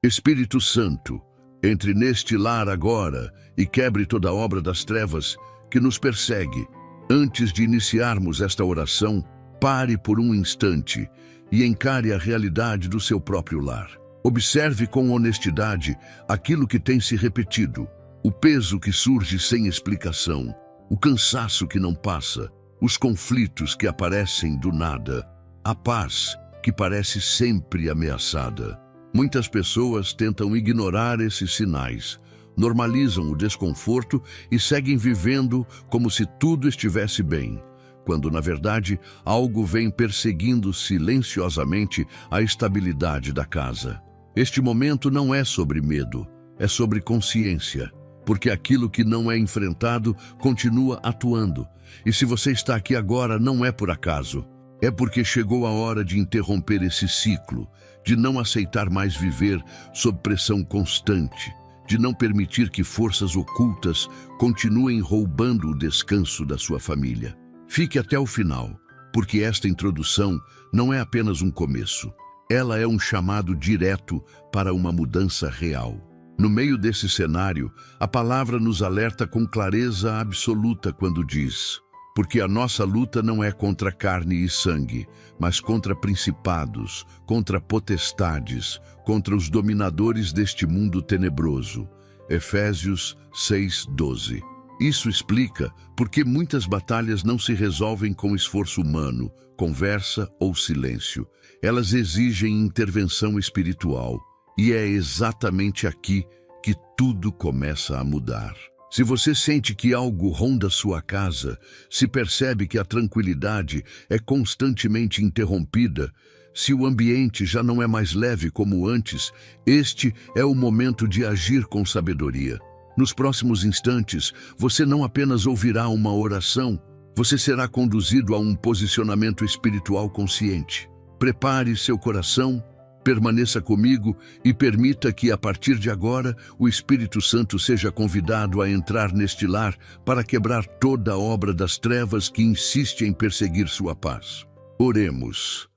Espírito Santo, entre neste lar agora e quebre toda a obra das trevas que nos persegue. Antes de iniciarmos esta oração, pare por um instante e encare a realidade do seu próprio lar. Observe com honestidade aquilo que tem se repetido, o peso que surge sem explicação, o cansaço que não passa, os conflitos que aparecem do nada, a paz que parece sempre ameaçada. Muitas pessoas tentam ignorar esses sinais, normalizam o desconforto e seguem vivendo como se tudo estivesse bem, quando, na verdade, algo vem perseguindo silenciosamente a estabilidade da casa. Este momento não é sobre medo, é sobre consciência, porque aquilo que não é enfrentado continua atuando. E se você está aqui agora, não é por acaso. É porque chegou a hora de interromper esse ciclo, de não aceitar mais viver sob pressão constante, de não permitir que forças ocultas continuem roubando o descanso da sua família. Fique até o final, porque esta introdução não é apenas um começo. Ela é um chamado direto para uma mudança real. No meio desse cenário, a palavra nos alerta com clareza absoluta quando diz: porque a nossa luta não é contra carne e sangue, mas contra principados, contra potestades, contra os dominadores deste mundo tenebroso. Efésios 6:12. Isso explica por que muitas batalhas não se resolvem com esforço humano, conversa ou silêncio. Elas exigem intervenção espiritual. E é exatamente aqui que tudo começa a mudar. Se você sente que algo ronda sua casa, se percebe que a tranquilidade é constantemente interrompida, se o ambiente já não é mais leve como antes, este é o momento de agir com sabedoria. Nos próximos instantes, você não apenas ouvirá uma oração, você será conduzido a um posicionamento espiritual consciente. Prepare seu coração, permaneça comigo e permita que, a partir de agora, o Espírito Santo seja convidado a entrar neste lar para quebrar toda a obra das trevas que insiste em perseguir sua paz. Oremos.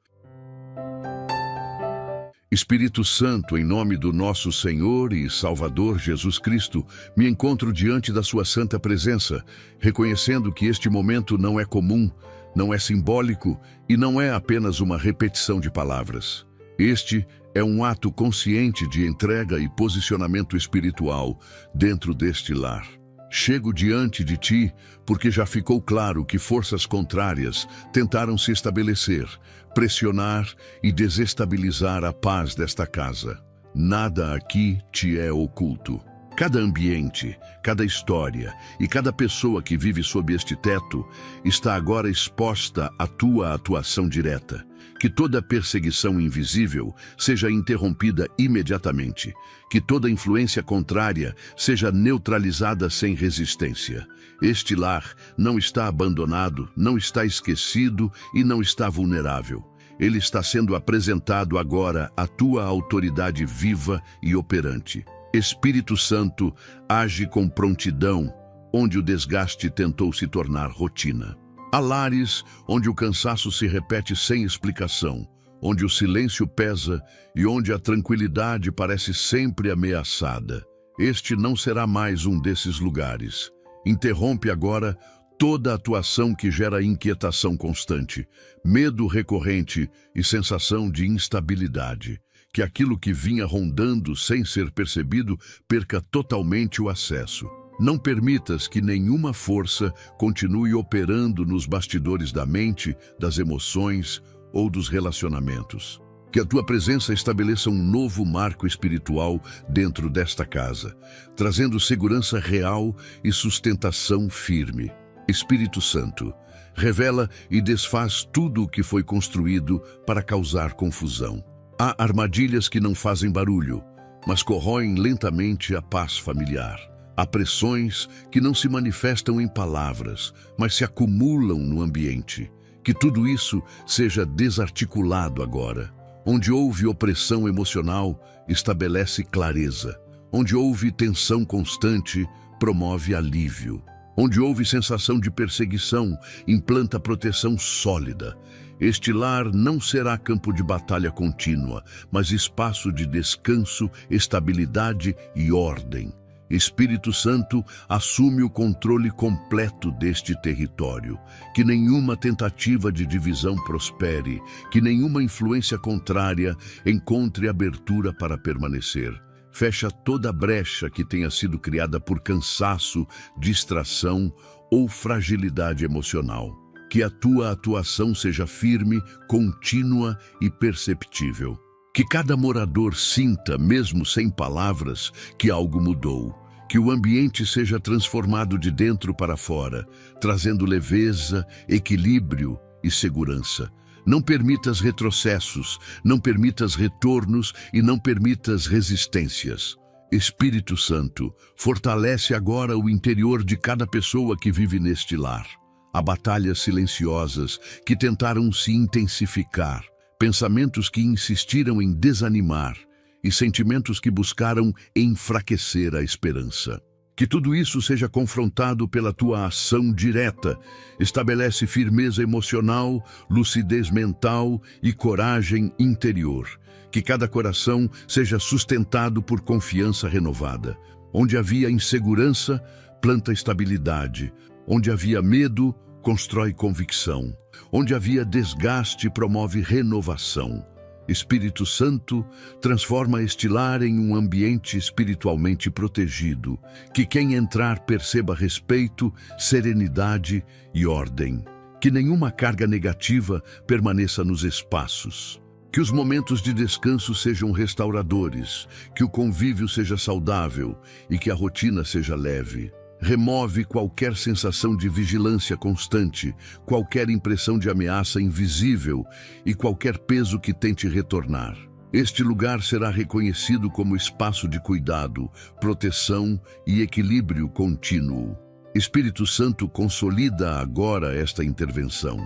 Espírito Santo, em nome do nosso Senhor e Salvador Jesus Cristo, me encontro diante da sua santa presença, reconhecendo que este momento não é comum, não é simbólico e não é apenas uma repetição de palavras. Este é um ato consciente de entrega e posicionamento espiritual dentro deste lar. Chego diante de ti porque já ficou claro que forças contrárias tentaram se estabelecer, pressionar e desestabilizar a paz desta casa. Nada aqui te é oculto. Cada ambiente, cada história e cada pessoa que vive sob este teto está agora exposta à tua atuação direta. Que toda perseguição invisível seja interrompida imediatamente. Que toda influência contrária seja neutralizada sem resistência. Este lar não está abandonado, não está esquecido e não está vulnerável. Ele está sendo apresentado agora à tua autoridade viva e operante. Espírito Santo, age com prontidão, onde o desgaste tentou se tornar rotina. Há lares onde o cansaço se repete sem explicação, onde o silêncio pesa e onde a tranquilidade parece sempre ameaçada. Este não será mais um desses lugares. Interrompe agora toda a atuação que gera inquietação constante, medo recorrente e sensação de instabilidade. Que aquilo que vinha rondando sem ser percebido perca totalmente o acesso. Não permitas que nenhuma força continue operando nos bastidores da mente, das emoções ou dos relacionamentos. Que a tua presença estabeleça um novo marco espiritual dentro desta casa, trazendo segurança real e sustentação firme. Espírito Santo, revela e desfaz tudo o que foi construído para causar confusão. Há armadilhas que não fazem barulho, mas corroem lentamente a paz familiar. Há pressões que não se manifestam em palavras, mas se acumulam no ambiente. Que tudo isso seja desarticulado agora. Onde houve opressão emocional, estabelece clareza. Onde houve tensão constante, promove alívio. Onde houve sensação de perseguição, implanta proteção sólida. Este lar não será campo de batalha contínua, mas espaço de descanso, estabilidade e ordem. Espírito Santo, assume o controle completo deste território. Que nenhuma tentativa de divisão prospere, que nenhuma influência contrária encontre abertura para permanecer. Fecha toda brecha que tenha sido criada por cansaço, distração ou fragilidade emocional. Que a tua atuação seja firme, contínua e perceptível. Que cada morador sinta, mesmo sem palavras, que algo mudou. Que o ambiente seja transformado de dentro para fora, trazendo leveza, equilíbrio e segurança. Não permitas retrocessos, não permitas retornos e não permitas resistências. Espírito Santo, fortalece agora o interior de cada pessoa que vive neste lar. Há batalhas silenciosas que tentaram se intensificar, pensamentos que insistiram em desanimar e sentimentos que buscaram enfraquecer a esperança. Que tudo isso seja confrontado pela tua ação direta. Estabelece firmeza emocional, lucidez mental e coragem interior. Que cada coração seja sustentado por confiança renovada. Onde havia insegurança, planta estabilidade. Onde havia medo, constrói convicção. Onde havia desgaste, promove renovação. Espírito Santo, transforma este lar em um ambiente espiritualmente protegido. Que quem entrar perceba respeito, serenidade e ordem. Que nenhuma carga negativa permaneça nos espaços. Que os momentos de descanso sejam restauradores. Que o convívio seja saudável e que a rotina seja leve. Remove qualquer sensação de vigilância constante, qualquer impressão de ameaça invisível e qualquer peso que tente retornar. Este lugar será reconhecido como espaço de cuidado, proteção e equilíbrio contínuo. Espírito Santo, consolida agora esta intervenção.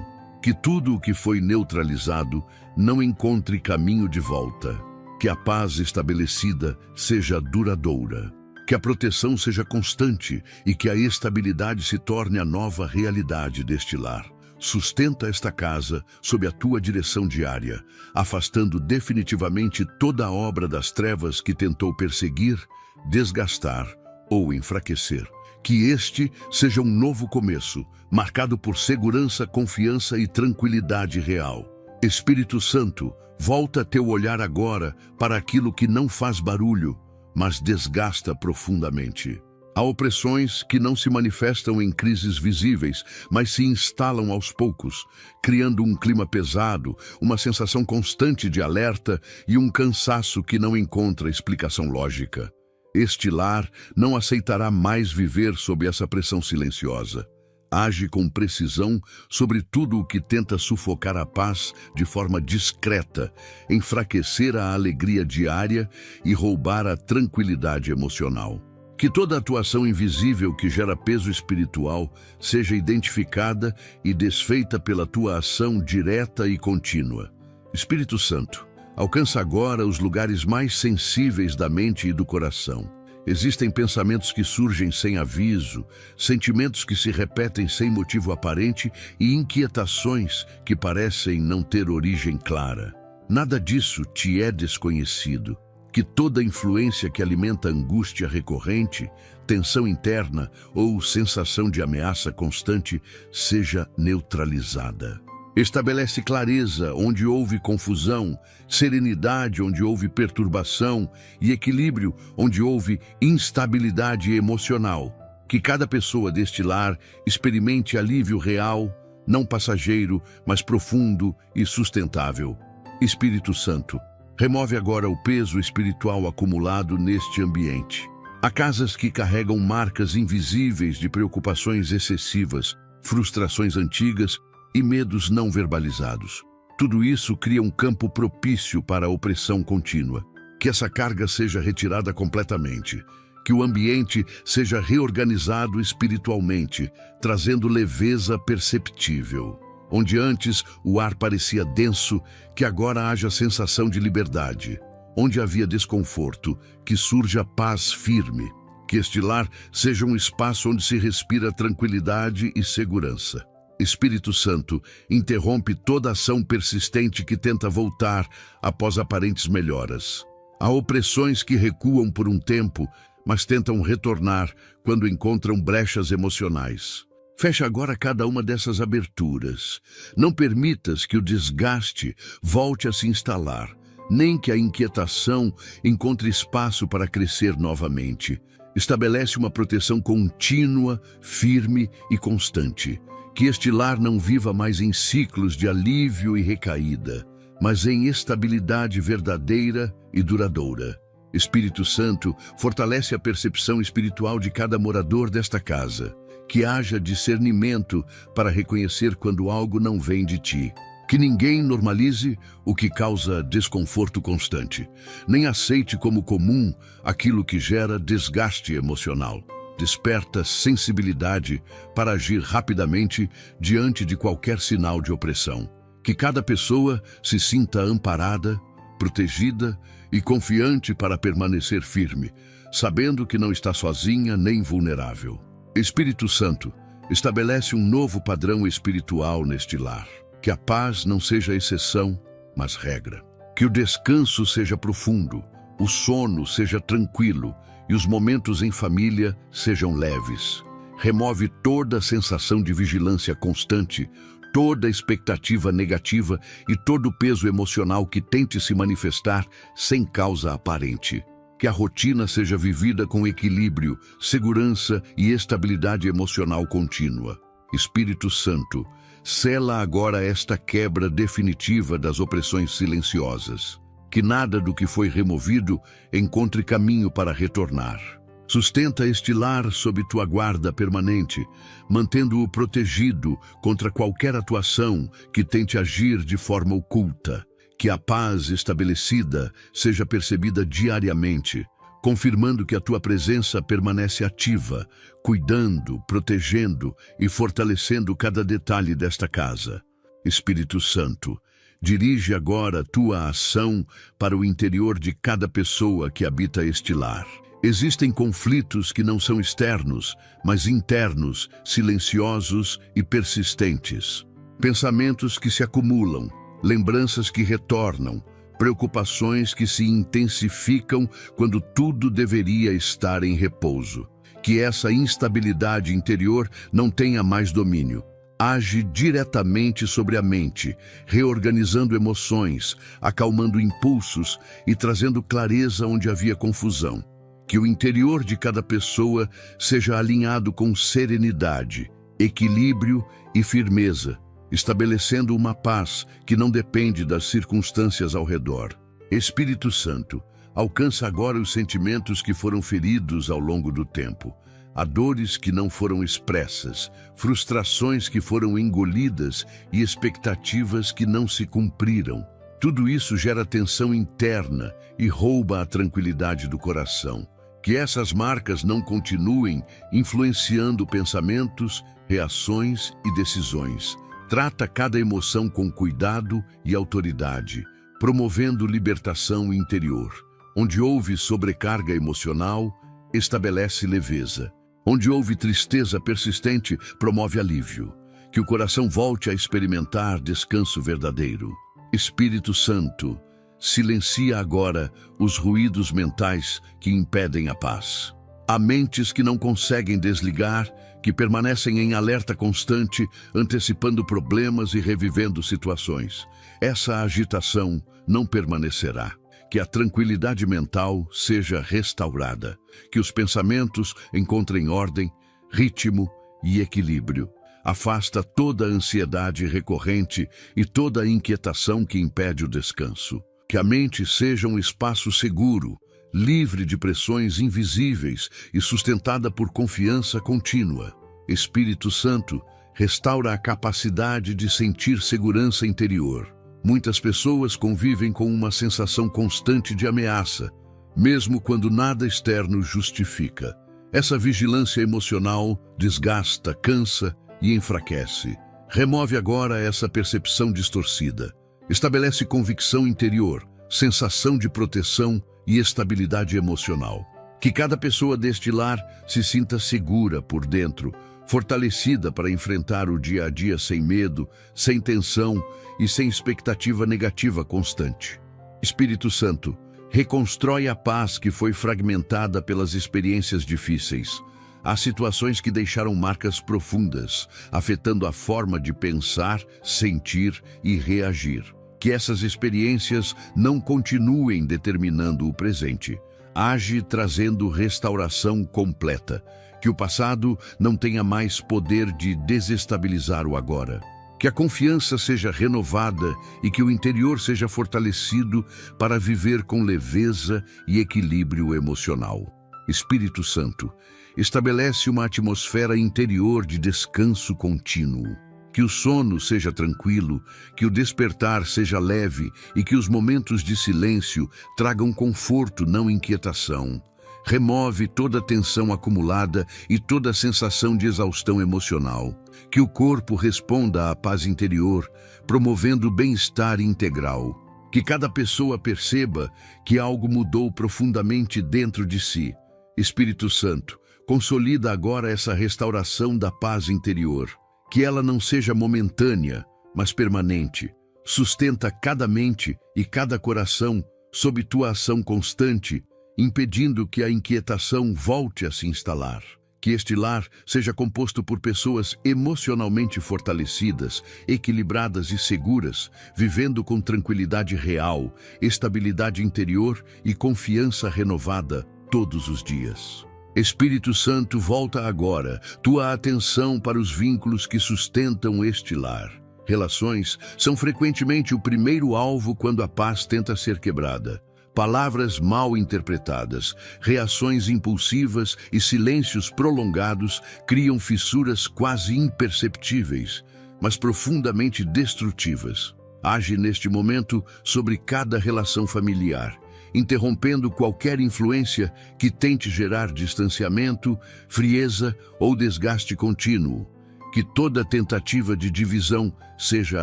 Que tudo o que foi neutralizado não encontre caminho de volta. Que a paz estabelecida seja duradoura. Que a proteção seja constante e que a estabilidade se torne a nova realidade deste lar. Sustenta esta casa sob a tua direção diária, afastando definitivamente toda a obra das trevas que tentou perseguir, desgastar ou enfraquecer. Que este seja um novo começo, marcado por segurança, confiança e tranquilidade real. Espírito Santo, volta teu olhar agora para aquilo que não faz barulho, mas desgasta profundamente. Há opressões que não se manifestam em crises visíveis, mas se instalam aos poucos, criando um clima pesado, uma sensação constante de alerta e um cansaço que não encontra explicação lógica. Este lar não aceitará mais viver sob essa pressão silenciosa. Age com precisão sobre tudo o que tenta sufocar a paz de forma discreta, enfraquecer a alegria diária e roubar a tranquilidade emocional. Que toda atuação invisível que gera peso espiritual seja identificada e desfeita pela tua ação direta e contínua. Espírito Santo, alcança agora os lugares mais sensíveis da mente e do coração. Existem pensamentos que surgem sem aviso, sentimentos que se repetem sem motivo aparente e inquietações que parecem não ter origem clara. Nada disso te é desconhecido. Que toda influência que alimenta angústia recorrente, tensão interna ou sensação de ameaça constante seja neutralizada. Estabelece clareza onde houve confusão, serenidade onde houve perturbação e equilíbrio onde houve instabilidade emocional. Que cada pessoa deste lar experimente alívio real, não passageiro, mas profundo e sustentável. Espírito Santo, remove agora o peso espiritual acumulado neste ambiente. Há casas que carregam marcas invisíveis de preocupações excessivas, frustrações antigas e medos não verbalizados. Tudo isso cria um campo propício para a opressão contínua. Que essa carga seja retirada completamente. Que o ambiente seja reorganizado espiritualmente, trazendo leveza perceptível. Onde antes o ar parecia denso, que agora haja sensação de liberdade. Onde havia desconforto, que surja paz firme. Que este lar seja um espaço onde se respira tranquilidade e segurança. Espírito Santo, interrompe toda ação persistente que tenta voltar após aparentes melhoras. Há opressões que recuam por um tempo, mas tentam retornar quando encontram brechas emocionais. Fecha agora cada uma dessas aberturas. Não permitas que o desgaste volte a se instalar, nem que a inquietação encontre espaço para crescer novamente. Estabelece uma proteção contínua, firme e constante. Que este lar não viva mais em ciclos de alívio e recaída, mas em estabilidade verdadeira e duradoura. Espírito Santo, fortalece a percepção espiritual de cada morador desta casa. Que haja discernimento para reconhecer quando algo não vem de ti. Que ninguém normalize o que causa desconforto constante, nem aceite como comum aquilo que gera desgaste emocional. Desperta sensibilidade para agir rapidamente diante de qualquer sinal de opressão. Que cada pessoa se sinta amparada, protegida e confiante para permanecer firme, sabendo que não está sozinha nem vulnerável. Espírito Santo, estabelece um novo padrão espiritual neste lar. Que a paz não seja exceção, mas regra. Que o descanso seja profundo, o sono seja tranquilo e os momentos em família sejam leves. Remove toda a sensação de vigilância constante, toda a expectativa negativa e todo o peso emocional que tente se manifestar sem causa aparente. Que a rotina seja vivida com equilíbrio, segurança e estabilidade emocional contínua. Espírito Santo, sela agora esta quebra definitiva das opressões silenciosas. Que nada do que foi removido encontre caminho para retornar. Sustenta este lar sob tua guarda permanente, mantendo-o protegido contra qualquer atuação que tente agir de forma oculta. Que a paz estabelecida seja percebida diariamente, confirmando que a tua presença permanece ativa, cuidando, protegendo e fortalecendo cada detalhe desta casa. Espírito Santo, dirige agora tua ação para o interior de cada pessoa que habita este lar. Existem conflitos que não são externos, mas internos, silenciosos e persistentes. Pensamentos que se acumulam, lembranças que retornam, preocupações que se intensificam quando tudo deveria estar em repouso. Que essa instabilidade interior não tenha mais domínio. Age diretamente sobre a mente, reorganizando emoções, acalmando impulsos e trazendo clareza onde havia confusão. Que o interior de cada pessoa seja alinhado com serenidade, equilíbrio e firmeza, estabelecendo uma paz que não depende das circunstâncias ao redor. Espírito Santo, alcança agora os sentimentos que foram feridos ao longo do tempo. Há dores que não foram expressas, frustrações que foram engolidas e expectativas que não se cumpriram. Tudo isso gera tensão interna e rouba a tranquilidade do coração. Que essas marcas não continuem influenciando pensamentos, reações e decisões. Trata cada emoção com cuidado e autoridade, promovendo libertação interior. Onde houve sobrecarga emocional, estabelece leveza. Onde houve tristeza persistente, promove alívio. Que o coração volte a experimentar descanso verdadeiro. Espírito Santo, silencia agora os ruídos mentais que impedem a paz. Há mentes que não conseguem desligar, que permanecem em alerta constante, antecipando problemas e revivendo situações. Essa agitação não permanecerá. Que a tranquilidade mental seja restaurada. Que os pensamentos encontrem ordem, ritmo e equilíbrio. Afasta toda a ansiedade recorrente e toda a inquietação que impede o descanso. Que a mente seja um espaço seguro, livre de pressões invisíveis e sustentada por confiança contínua. Espírito Santo, restaura a capacidade de sentir segurança interior. Muitas pessoas convivem com uma sensação constante de ameaça, mesmo quando nada externo justifica. Essa vigilância emocional desgasta, cansa e enfraquece. Remove agora essa percepção distorcida. Estabelece convicção interior, sensação de proteção e estabilidade emocional. Que cada pessoa deste lar se sinta segura por dentro, fortalecida para enfrentar o dia a dia sem medo, sem tensão e sem expectativa negativa constante. Espírito Santo, reconstrói a paz que foi fragmentada pelas experiências difíceis. Há situações que deixaram marcas profundas, afetando a forma de pensar, sentir e reagir. Que essas experiências não continuem determinando o presente. Age trazendo restauração completa. Que o passado não tenha mais poder de desestabilizar o agora. Que a confiança seja renovada e que o interior seja fortalecido para viver com leveza e equilíbrio emocional. Espírito Santo, estabelece uma atmosfera interior de descanso contínuo. Que o sono seja tranquilo, que o despertar seja leve e que os momentos de silêncio tragam conforto, não inquietação. Remove toda a tensão acumulada e toda a sensação de exaustão emocional. Que o corpo responda à paz interior, promovendo o bem-estar integral. Que cada pessoa perceba que algo mudou profundamente dentro de si. Espírito Santo, consolida agora essa restauração da paz interior. Que ela não seja momentânea, mas permanente. Sustenta cada mente e cada coração sob tua ação constante, impedindo que a inquietação volte a se instalar. Que este lar seja composto por pessoas emocionalmente fortalecidas, equilibradas e seguras, vivendo com tranquilidade real, estabilidade interior e confiança renovada todos os dias. Espírito Santo, volta agora tua atenção para os vínculos que sustentam este lar. Relações são frequentemente o primeiro alvo quando a paz tenta ser quebrada. Palavras mal interpretadas, reações impulsivas e silêncios prolongados criam fissuras quase imperceptíveis, mas profundamente destrutivas. Age neste momento sobre cada relação familiar, interrompendo qualquer influência que tente gerar distanciamento, frieza ou desgaste contínuo. Que toda tentativa de divisão seja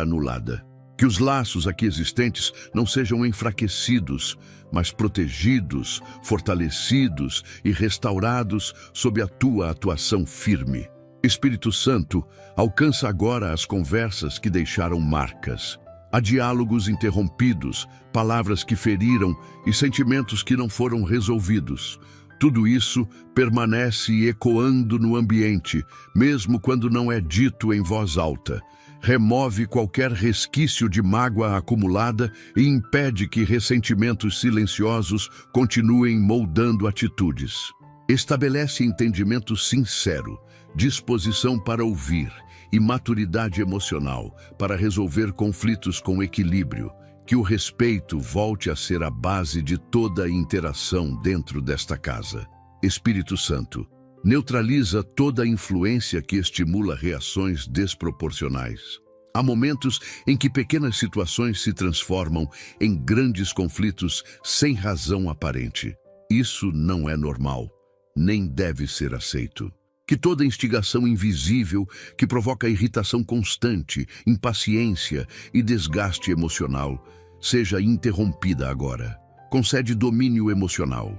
anulada. Que os laços aqui existentes não sejam enfraquecidos, mas protegidos, fortalecidos e restaurados sob a tua atuação firme. Espírito Santo, alcança agora as conversas que deixaram marcas. Há diálogos interrompidos, palavras que feriram e sentimentos que não foram resolvidos. Tudo isso permanece ecoando no ambiente, mesmo quando não é dito em voz alta. Remove qualquer resquício de mágoa acumulada e impede que ressentimentos silenciosos continuem moldando atitudes. Estabelece entendimento sincero, disposição para ouvir e maturidade emocional para resolver conflitos com equilíbrio. Que o respeito volte a ser a base de toda a interação dentro desta casa. Espírito Santo, neutraliza toda a influência que estimula reações desproporcionais. Há momentos em que pequenas situações se transformam em grandes conflitos sem razão aparente. Isso não é normal, nem deve ser aceito. Que toda instigação invisível que provoca irritação constante, impaciência e desgaste emocional seja interrompida agora. Concede domínio emocional,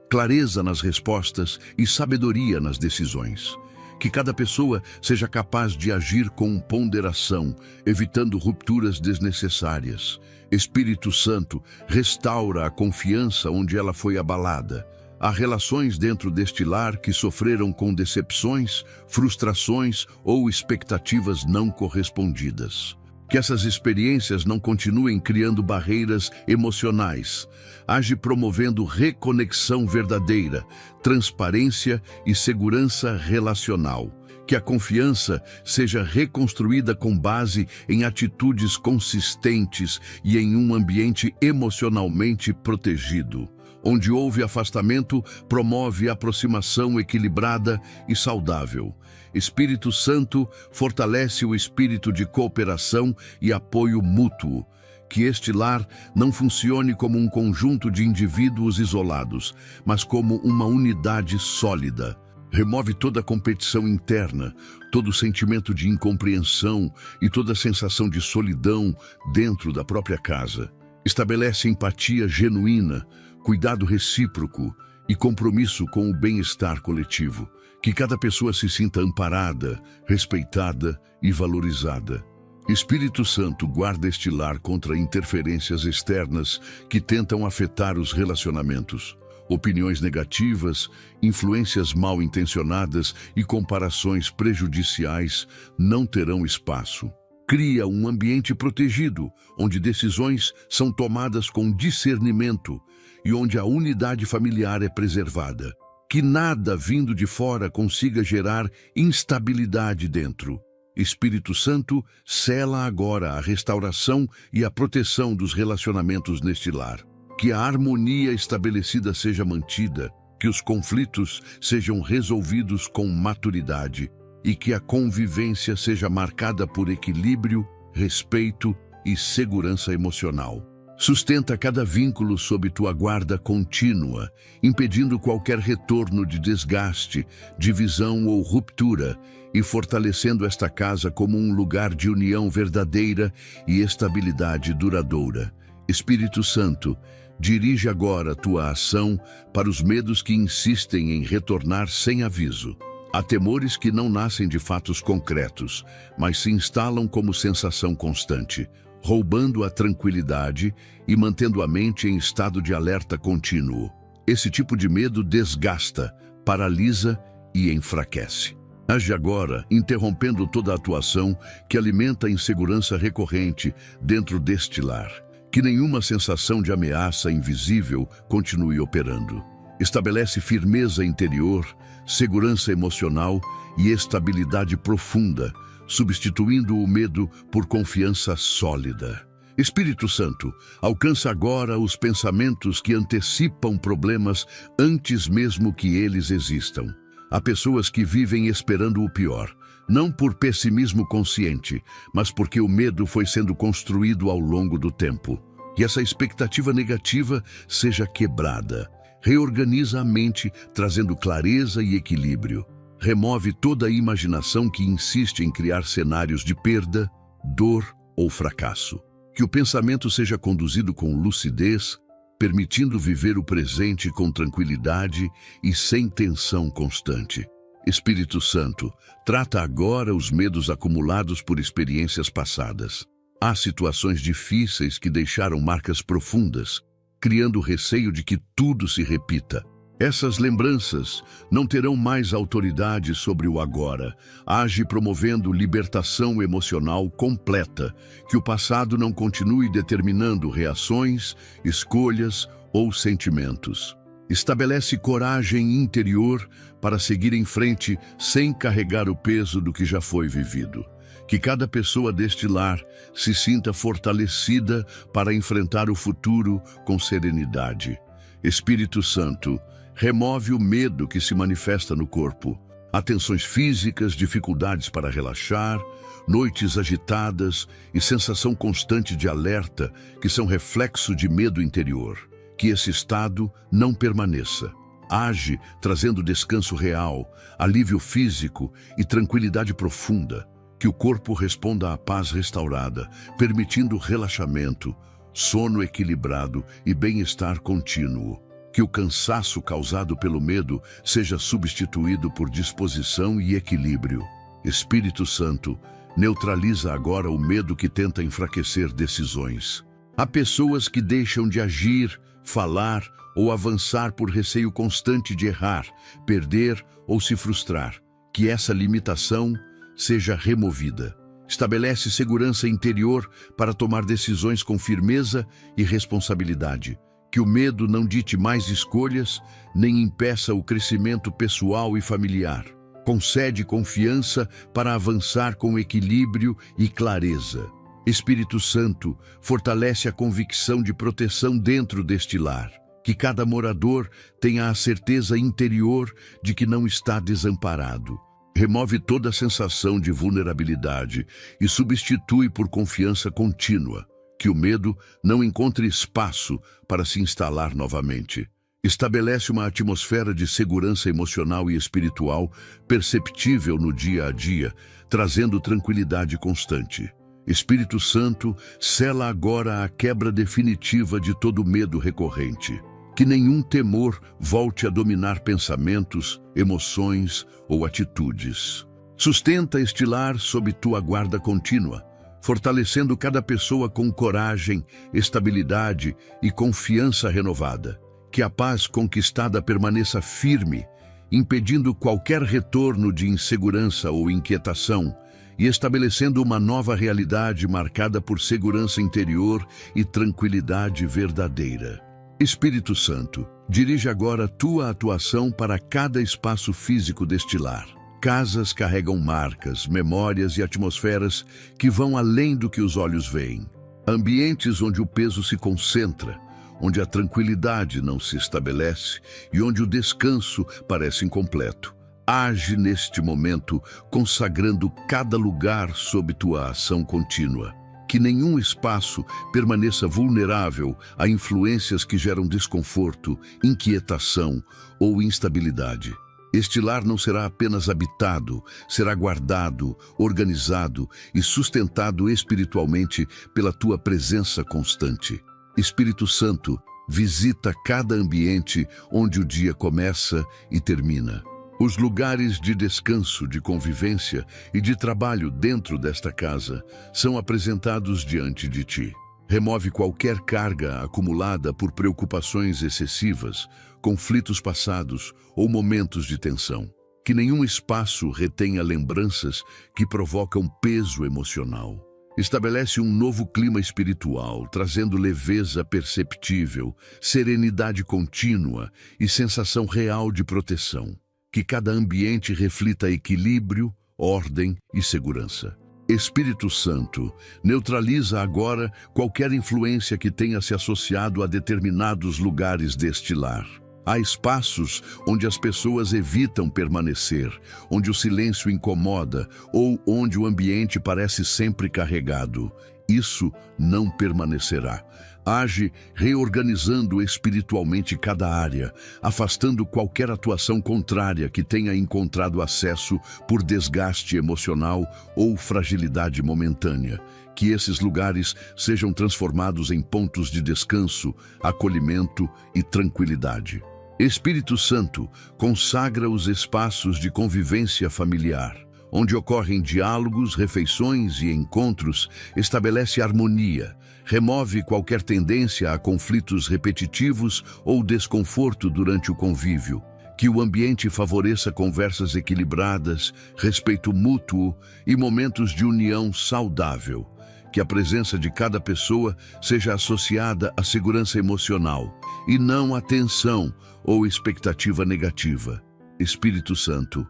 clareza nas respostas e sabedoria nas decisões. Que cada pessoa seja capaz de agir com ponderação, evitando rupturas desnecessárias. Espírito Santo, restaura a confiança onde ela foi abalada. Há relações dentro deste lar que sofreram com decepções, frustrações ou expectativas não correspondidas. Que essas experiências não continuem criando barreiras emocionais. Age promovendo reconexão verdadeira, transparência e segurança relacional. Que a confiança seja reconstruída com base em atitudes consistentes e em um ambiente emocionalmente protegido. Onde houve afastamento, promove aproximação equilibrada e saudável. Espírito Santo, fortalece o espírito de cooperação e apoio mútuo. Que este lar não funcione como um conjunto de indivíduos isolados, mas como uma unidade sólida. Remove toda a competição interna, todo o sentimento de incompreensão e toda a sensação de solidão dentro da própria casa. Estabelece empatia genuína, cuidado recíproco e compromisso com o bem-estar coletivo. Que cada pessoa se sinta amparada, respeitada e valorizada. Espírito Santo, guarda este lar contra interferências externas que tentam afetar os relacionamentos. Opiniões negativas, influências mal intencionadas e comparações prejudiciais não terão espaço. Cria um ambiente protegido, onde decisões são tomadas com discernimento e onde a unidade familiar é preservada. Que nada vindo de fora consiga gerar instabilidade dentro. Espírito Santo, sela agora a restauração e a proteção dos relacionamentos neste lar. Que a harmonia estabelecida seja mantida, que os conflitos sejam resolvidos com maturidade e que a convivência seja marcada por equilíbrio, respeito e segurança emocional. Sustenta cada vínculo sob tua guarda contínua, impedindo qualquer retorno de desgaste, divisão ou ruptura, e fortalecendo esta casa como um lugar de união verdadeira e estabilidade duradoura. Espírito Santo, dirige agora tua ação para os medos que insistem em retornar sem aviso. Há temores que não nascem de fatos concretos, mas se instalam como sensação constante, roubando a tranquilidade e mantendo a mente em estado de alerta contínuo. Esse tipo de medo desgasta, paralisa e enfraquece. Age agora, interrompendo toda a atuação que alimenta a insegurança recorrente dentro deste lar. Que nenhuma sensação de ameaça invisível continue operando. Estabelece firmeza interior, segurança emocional e estabilidade profunda, substituindo o medo por confiança sólida. Espírito Santo, alcança agora os pensamentos que antecipam problemas antes mesmo que eles existam. Há pessoas que vivem esperando o pior, não por pessimismo consciente, mas porque o medo foi sendo construído ao longo do tempo. Que essa expectativa negativa seja quebrada. Reorganiza a mente, trazendo clareza e equilíbrio. Remove toda a imaginação que insiste em criar cenários de perda, dor ou fracasso. Que o pensamento seja conduzido com lucidez, permitindo viver o presente com tranquilidade e sem tensão constante. Espírito Santo, trata agora os medos acumulados por experiências passadas. Há situações difíceis que deixaram marcas profundas, criando o receio de que tudo se repita. Essas lembranças não terão mais autoridade sobre o agora. Age promovendo libertação emocional completa, que o passado não continue determinando reações, escolhas ou sentimentos. Estabelece coragem interior para seguir em frente sem carregar o peso do que já foi vivido. Que cada pessoa deste lar se sinta fortalecida para enfrentar o futuro com serenidade. Espírito Santo, remove o medo que se manifesta no corpo. Há tensões físicas, dificuldades para relaxar, noites agitadas e sensação constante de alerta que são reflexo de medo interior. Que esse estado não permaneça. Age trazendo descanso real, alívio físico e tranquilidade profunda. Que o corpo responda à paz restaurada, permitindo relaxamento, sono equilibrado e bem-estar contínuo. Que o cansaço causado pelo medo seja substituído por disposição e equilíbrio. Espírito Santo, neutraliza agora o medo que tenta enfraquecer decisões. Há pessoas que deixam de agir, falar ou avançar por receio constante de errar, perder ou se frustrar. Que essa limitação seja removida. Estabelece segurança interior para tomar decisões com firmeza e responsabilidade. Que o medo não dite mais escolhas, nem impeça o crescimento pessoal e familiar. Concede confiança para avançar com equilíbrio e clareza. Espírito Santo, fortalece a convicção de proteção dentro deste lar. Que cada morador tenha a certeza interior de que não está desamparado. Remove toda a sensação de vulnerabilidade e substitui por confiança contínua. Que o medo não encontre espaço para se instalar novamente. Estabelece uma atmosfera de segurança emocional e espiritual perceptível no dia a dia, trazendo tranquilidade constante. Espírito Santo, sela agora a quebra definitiva de todo medo recorrente. Que nenhum temor volte a dominar pensamentos, emoções ou atitudes. Sustenta este lar sob tua guarda contínua, fortalecendo cada pessoa com coragem, estabilidade e confiança renovada. Que a paz conquistada permaneça firme, impedindo qualquer retorno de insegurança ou inquietação e estabelecendo uma nova realidade marcada por segurança interior e tranquilidade verdadeira. Espírito Santo, dirige agora tua atuação para cada espaço físico deste lar. Casas carregam marcas, memórias e atmosferas que vão além do que os olhos veem. Ambientes onde o peso se concentra, onde a tranquilidade não se estabelece e onde o descanso parece incompleto. Age neste momento, consagrando cada lugar sob tua ação contínua. Que nenhum espaço permaneça vulnerável a influências que geram desconforto, inquietação ou instabilidade. Este lar não será apenas habitado, será guardado, organizado e sustentado espiritualmente pela tua presença constante. Espírito Santo, visita cada ambiente onde o dia começa e termina. Os lugares de descanso, de convivência e de trabalho dentro desta casa são apresentados diante de ti. Remove qualquer carga acumulada por preocupações excessivas, conflitos passados ou momentos de tensão. Que nenhum espaço retenha lembranças que provocam peso emocional. Estabelece um novo clima espiritual, trazendo leveza perceptível, serenidade contínua e sensação real de proteção. Que cada ambiente reflita equilíbrio, ordem e segurança. Espírito Santo, neutraliza agora qualquer influência que tenha se associado a determinados lugares deste lar. Há espaços onde as pessoas evitam permanecer, onde o silêncio incomoda ou onde o ambiente parece sempre carregado. Isso não permanecerá. Age reorganizando espiritualmente cada área, afastando qualquer atuação contrária que tenha encontrado acesso por desgaste emocional ou fragilidade momentânea. Que esses lugares sejam transformados em pontos de descanso, acolhimento e tranquilidade. Espírito Santo, consagra os espaços de convivência familiar. Onde ocorrem diálogos, refeições e encontros, estabelece harmonia, remove qualquer tendência a conflitos repetitivos ou desconforto durante o convívio. Que o ambiente favoreça conversas equilibradas, respeito mútuo e momentos de união saudável. Que a presença de cada pessoa seja associada à segurança emocional e não à tensão ou expectativa negativa. Espírito Santo,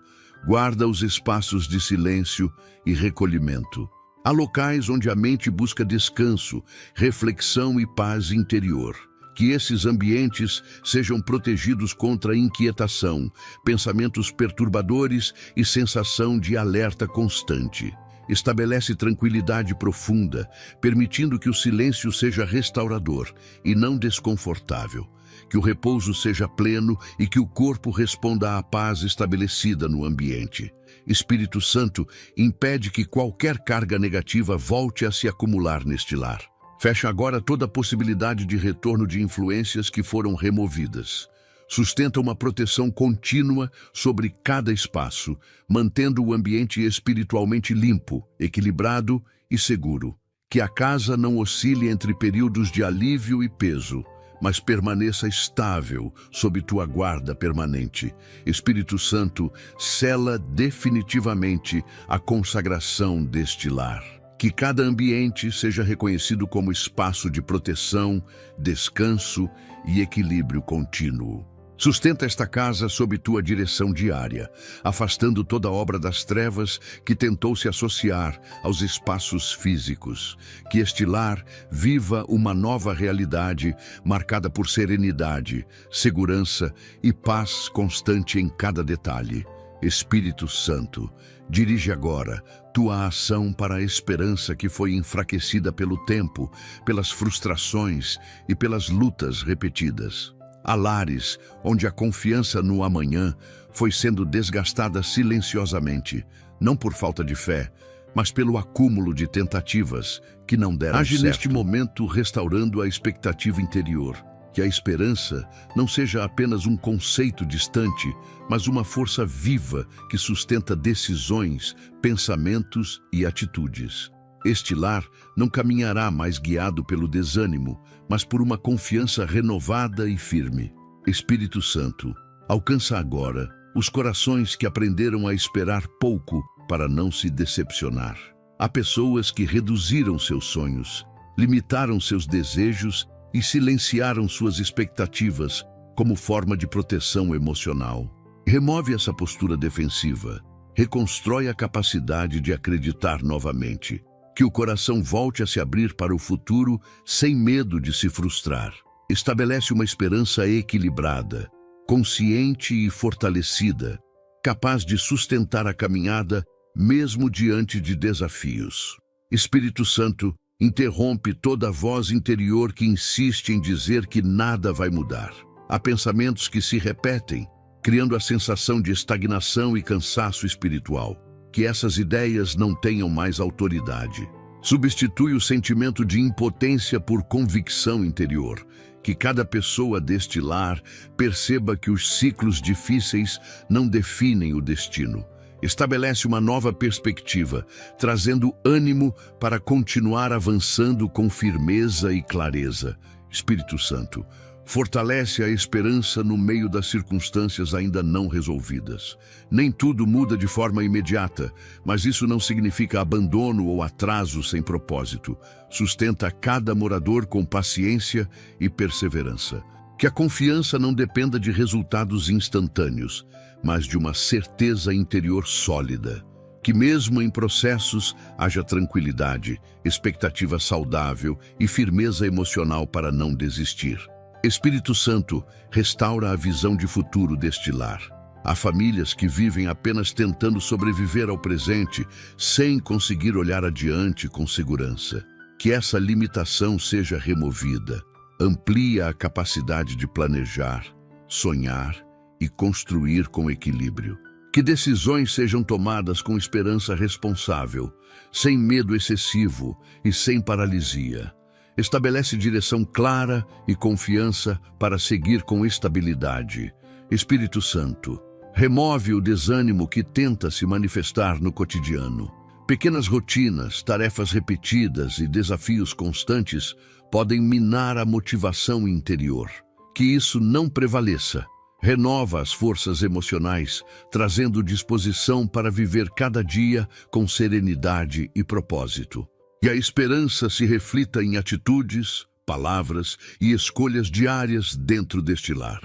guarda os espaços de silêncio e recolhimento. Há locais onde a mente busca descanso, reflexão e paz interior. Que esses ambientes sejam protegidos contra inquietação, pensamentos perturbadores e sensação de alerta constante. Estabelece tranquilidade profunda, permitindo que o silêncio seja restaurador e não desconfortável. Que o repouso seja pleno e que o corpo responda à paz estabelecida no ambiente. Espírito Santo, impede que qualquer carga negativa volte a se acumular neste lar. Fecha agora toda a possibilidade de retorno de influências que foram removidas. Sustenta uma proteção contínua sobre cada espaço, mantendo o ambiente espiritualmente limpo, equilibrado e seguro. Que a casa não oscile entre períodos de alívio e peso, mas permaneça estável sob tua guarda permanente. Espírito Santo, sela definitivamente a consagração deste lar. Que cada ambiente seja reconhecido como espaço de proteção, descanso e equilíbrio contínuo. Sustenta esta casa sob tua direção diária, afastando toda obra das trevas que tentou se associar aos espaços físicos. Que este lar viva uma nova realidade marcada por serenidade, segurança e paz constante em cada detalhe. Espírito Santo, dirige agora tua ação para a esperança que foi enfraquecida pelo tempo, pelas frustrações e pelas lutas repetidas. Há lares onde a confiança no amanhã foi sendo desgastada silenciosamente, não por falta de fé, mas pelo acúmulo de tentativas que não deram certo. Age neste momento restaurando a expectativa interior. Que a esperança não seja apenas um conceito distante, mas uma força viva que sustenta decisões, pensamentos e atitudes. Este lar não caminhará mais guiado pelo desânimo, mas por uma confiança renovada e firme. Espírito Santo, alcança agora os corações que aprenderam a esperar pouco para não se decepcionar. Há pessoas que reduziram seus sonhos, limitaram seus desejos e silenciaram suas expectativas como forma de proteção emocional. Remove essa postura defensiva, reconstrói a capacidade de acreditar novamente, que o coração volte a se abrir para o futuro sem medo de se frustrar. Estabelece uma esperança equilibrada, consciente e fortalecida, capaz de sustentar a caminhada mesmo diante de desafios. Espírito Santo, interrompe toda a voz interior que insiste em dizer que nada vai mudar. Há pensamentos que se repetem, criando a sensação de estagnação e cansaço espiritual. Que essas ideias não tenham mais autoridade. Substitui o sentimento de impotência por convicção interior. Que cada pessoa deste lar perceba que os ciclos difíceis não definem o destino. Estabelece uma nova perspectiva, trazendo ânimo para continuar avançando com firmeza e clareza. Espírito Santo, fortalece a esperança no meio das circunstâncias ainda não resolvidas. Nem tudo muda de forma imediata, mas isso não significa abandono ou atraso sem propósito. Sustenta cada morador com paciência e perseverança. Que a confiança não dependa de resultados instantâneos, mas de uma certeza interior sólida. Que mesmo em processos haja tranquilidade, expectativa saudável e firmeza emocional para não desistir. Espírito Santo, restaura a visão de futuro deste lar. Há famílias que vivem apenas tentando sobreviver ao presente, sem conseguir olhar adiante com segurança. Que essa limitação seja removida. Amplia a capacidade de planejar, sonhar e construir com equilíbrio. Que decisões sejam tomadas com esperança responsável, sem medo excessivo e sem paralisia. Estabelece direção clara e confiança para seguir com estabilidade. Espírito Santo, remove o desânimo que tenta se manifestar no cotidiano. Pequenas rotinas, tarefas repetidas e desafios constantes podem minar a motivação interior. Que isso não prevaleça. Renova as forças emocionais, trazendo disposição para viver cada dia com serenidade e propósito. Que a esperança se reflita em atitudes, palavras e escolhas diárias dentro deste lar.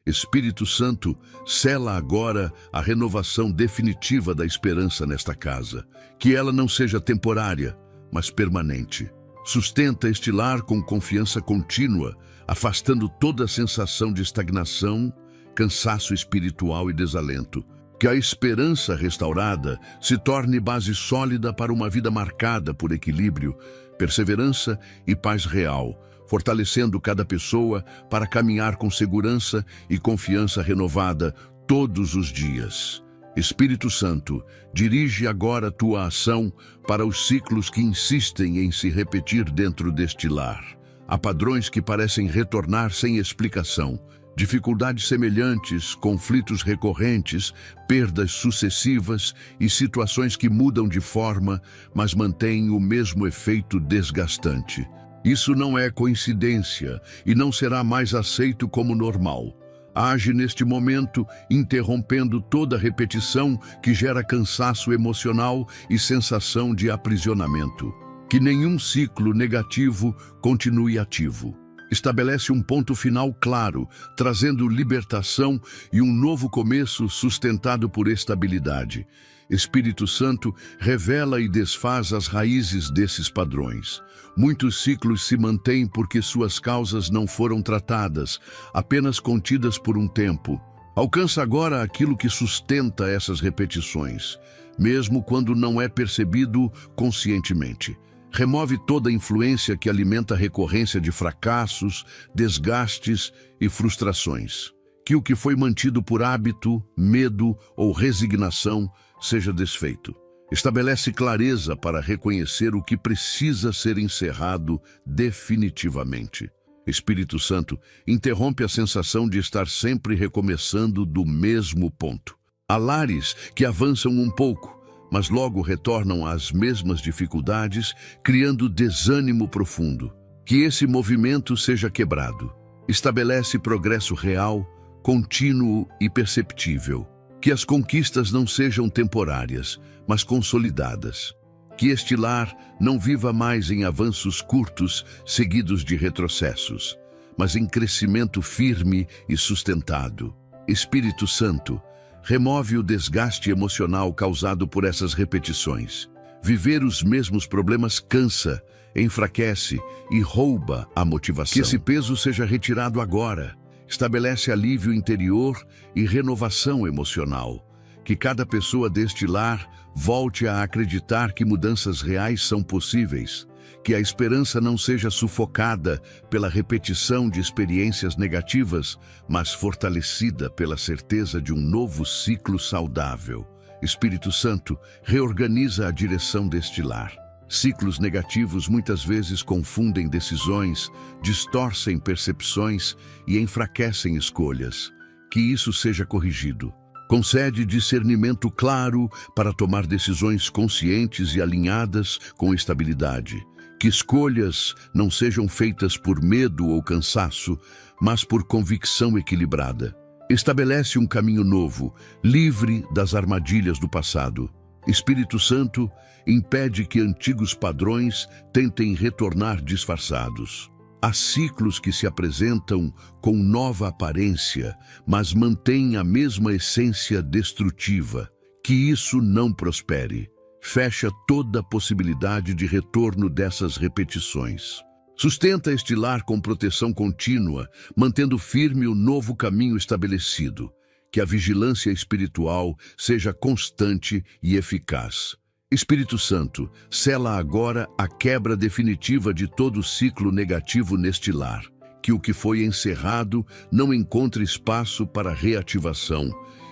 Espírito Santo, sela agora a renovação definitiva da esperança nesta casa. Que ela não seja temporária, mas permanente. Sustenta este lar com confiança contínua, afastando toda a sensação de estagnação, cansaço espiritual e desalento. Que a esperança restaurada se torne base sólida para uma vida marcada por equilíbrio, perseverança e paz real, fortalecendo cada pessoa para caminhar com segurança e confiança renovada todos os dias. Espírito Santo, dirige agora tua ação para os ciclos que insistem em se repetir dentro deste lar. Há padrões que parecem retornar sem explicação. Dificuldades semelhantes, conflitos recorrentes, perdas sucessivas e situações que mudam de forma, mas mantêm o mesmo efeito desgastante. Isso não é coincidência e não será mais aceito como normal. Age neste momento, interrompendo toda repetição que gera cansaço emocional e sensação de aprisionamento. Que nenhum ciclo negativo continue ativo. Estabelece um ponto final claro, trazendo libertação e um novo começo sustentado por estabilidade. Espírito Santo, revela e desfaz as raízes desses padrões. Muitos ciclos se mantêm porque suas causas não foram tratadas, apenas contidas por um tempo. Alcança agora aquilo que sustenta essas repetições, mesmo quando não é percebido conscientemente. Remove toda a influência que alimenta a recorrência de fracassos, desgastes e frustrações. Que o que foi mantido por hábito, medo ou resignação seja desfeito. Estabelece clareza para reconhecer o que precisa ser encerrado definitivamente. Espírito Santo, interrompe a sensação de estar sempre recomeçando do mesmo ponto. Há lares que avançam um pouco, mas logo retornam às mesmas dificuldades, criando desânimo profundo. Que esse movimento seja quebrado. Estabelece progresso real, contínuo e perceptível. Que as conquistas não sejam temporárias, mas consolidadas. Que este lar não viva mais em avanços curtos, seguidos de retrocessos, mas em crescimento firme e sustentado. Espírito Santo, remove o desgaste emocional causado por essas repetições. Viver os mesmos problemas cansa, enfraquece e rouba a motivação. Que esse peso seja retirado agora. Estabelece alívio interior e renovação emocional. Que cada pessoa deste lar volte a acreditar que mudanças reais são possíveis. Que a esperança não seja sufocada pela repetição de experiências negativas, mas fortalecida pela certeza de um novo ciclo saudável. Espírito Santo, reorganiza a direção deste lar. Ciclos negativos muitas vezes confundem decisões, distorcem percepções e enfraquecem escolhas. Que isso seja corrigido. Concede discernimento claro para tomar decisões conscientes e alinhadas com estabilidade. Que escolhas não sejam feitas por medo ou cansaço, mas por convicção equilibrada. Estabelece um caminho novo, livre das armadilhas do passado. Espírito Santo, impede que antigos padrões tentem retornar disfarçados. Há ciclos que se apresentam com nova aparência, mas mantêm a mesma essência destrutiva. Que isso não prospere. Fecha toda a possibilidade de retorno dessas repetições. Sustenta este lar com proteção contínua, mantendo firme o novo caminho estabelecido. Que a vigilância espiritual seja constante e eficaz. Espírito Santo, sela agora a quebra definitiva de todo ciclo negativo neste lar. Que o que foi encerrado não encontre espaço para reativação.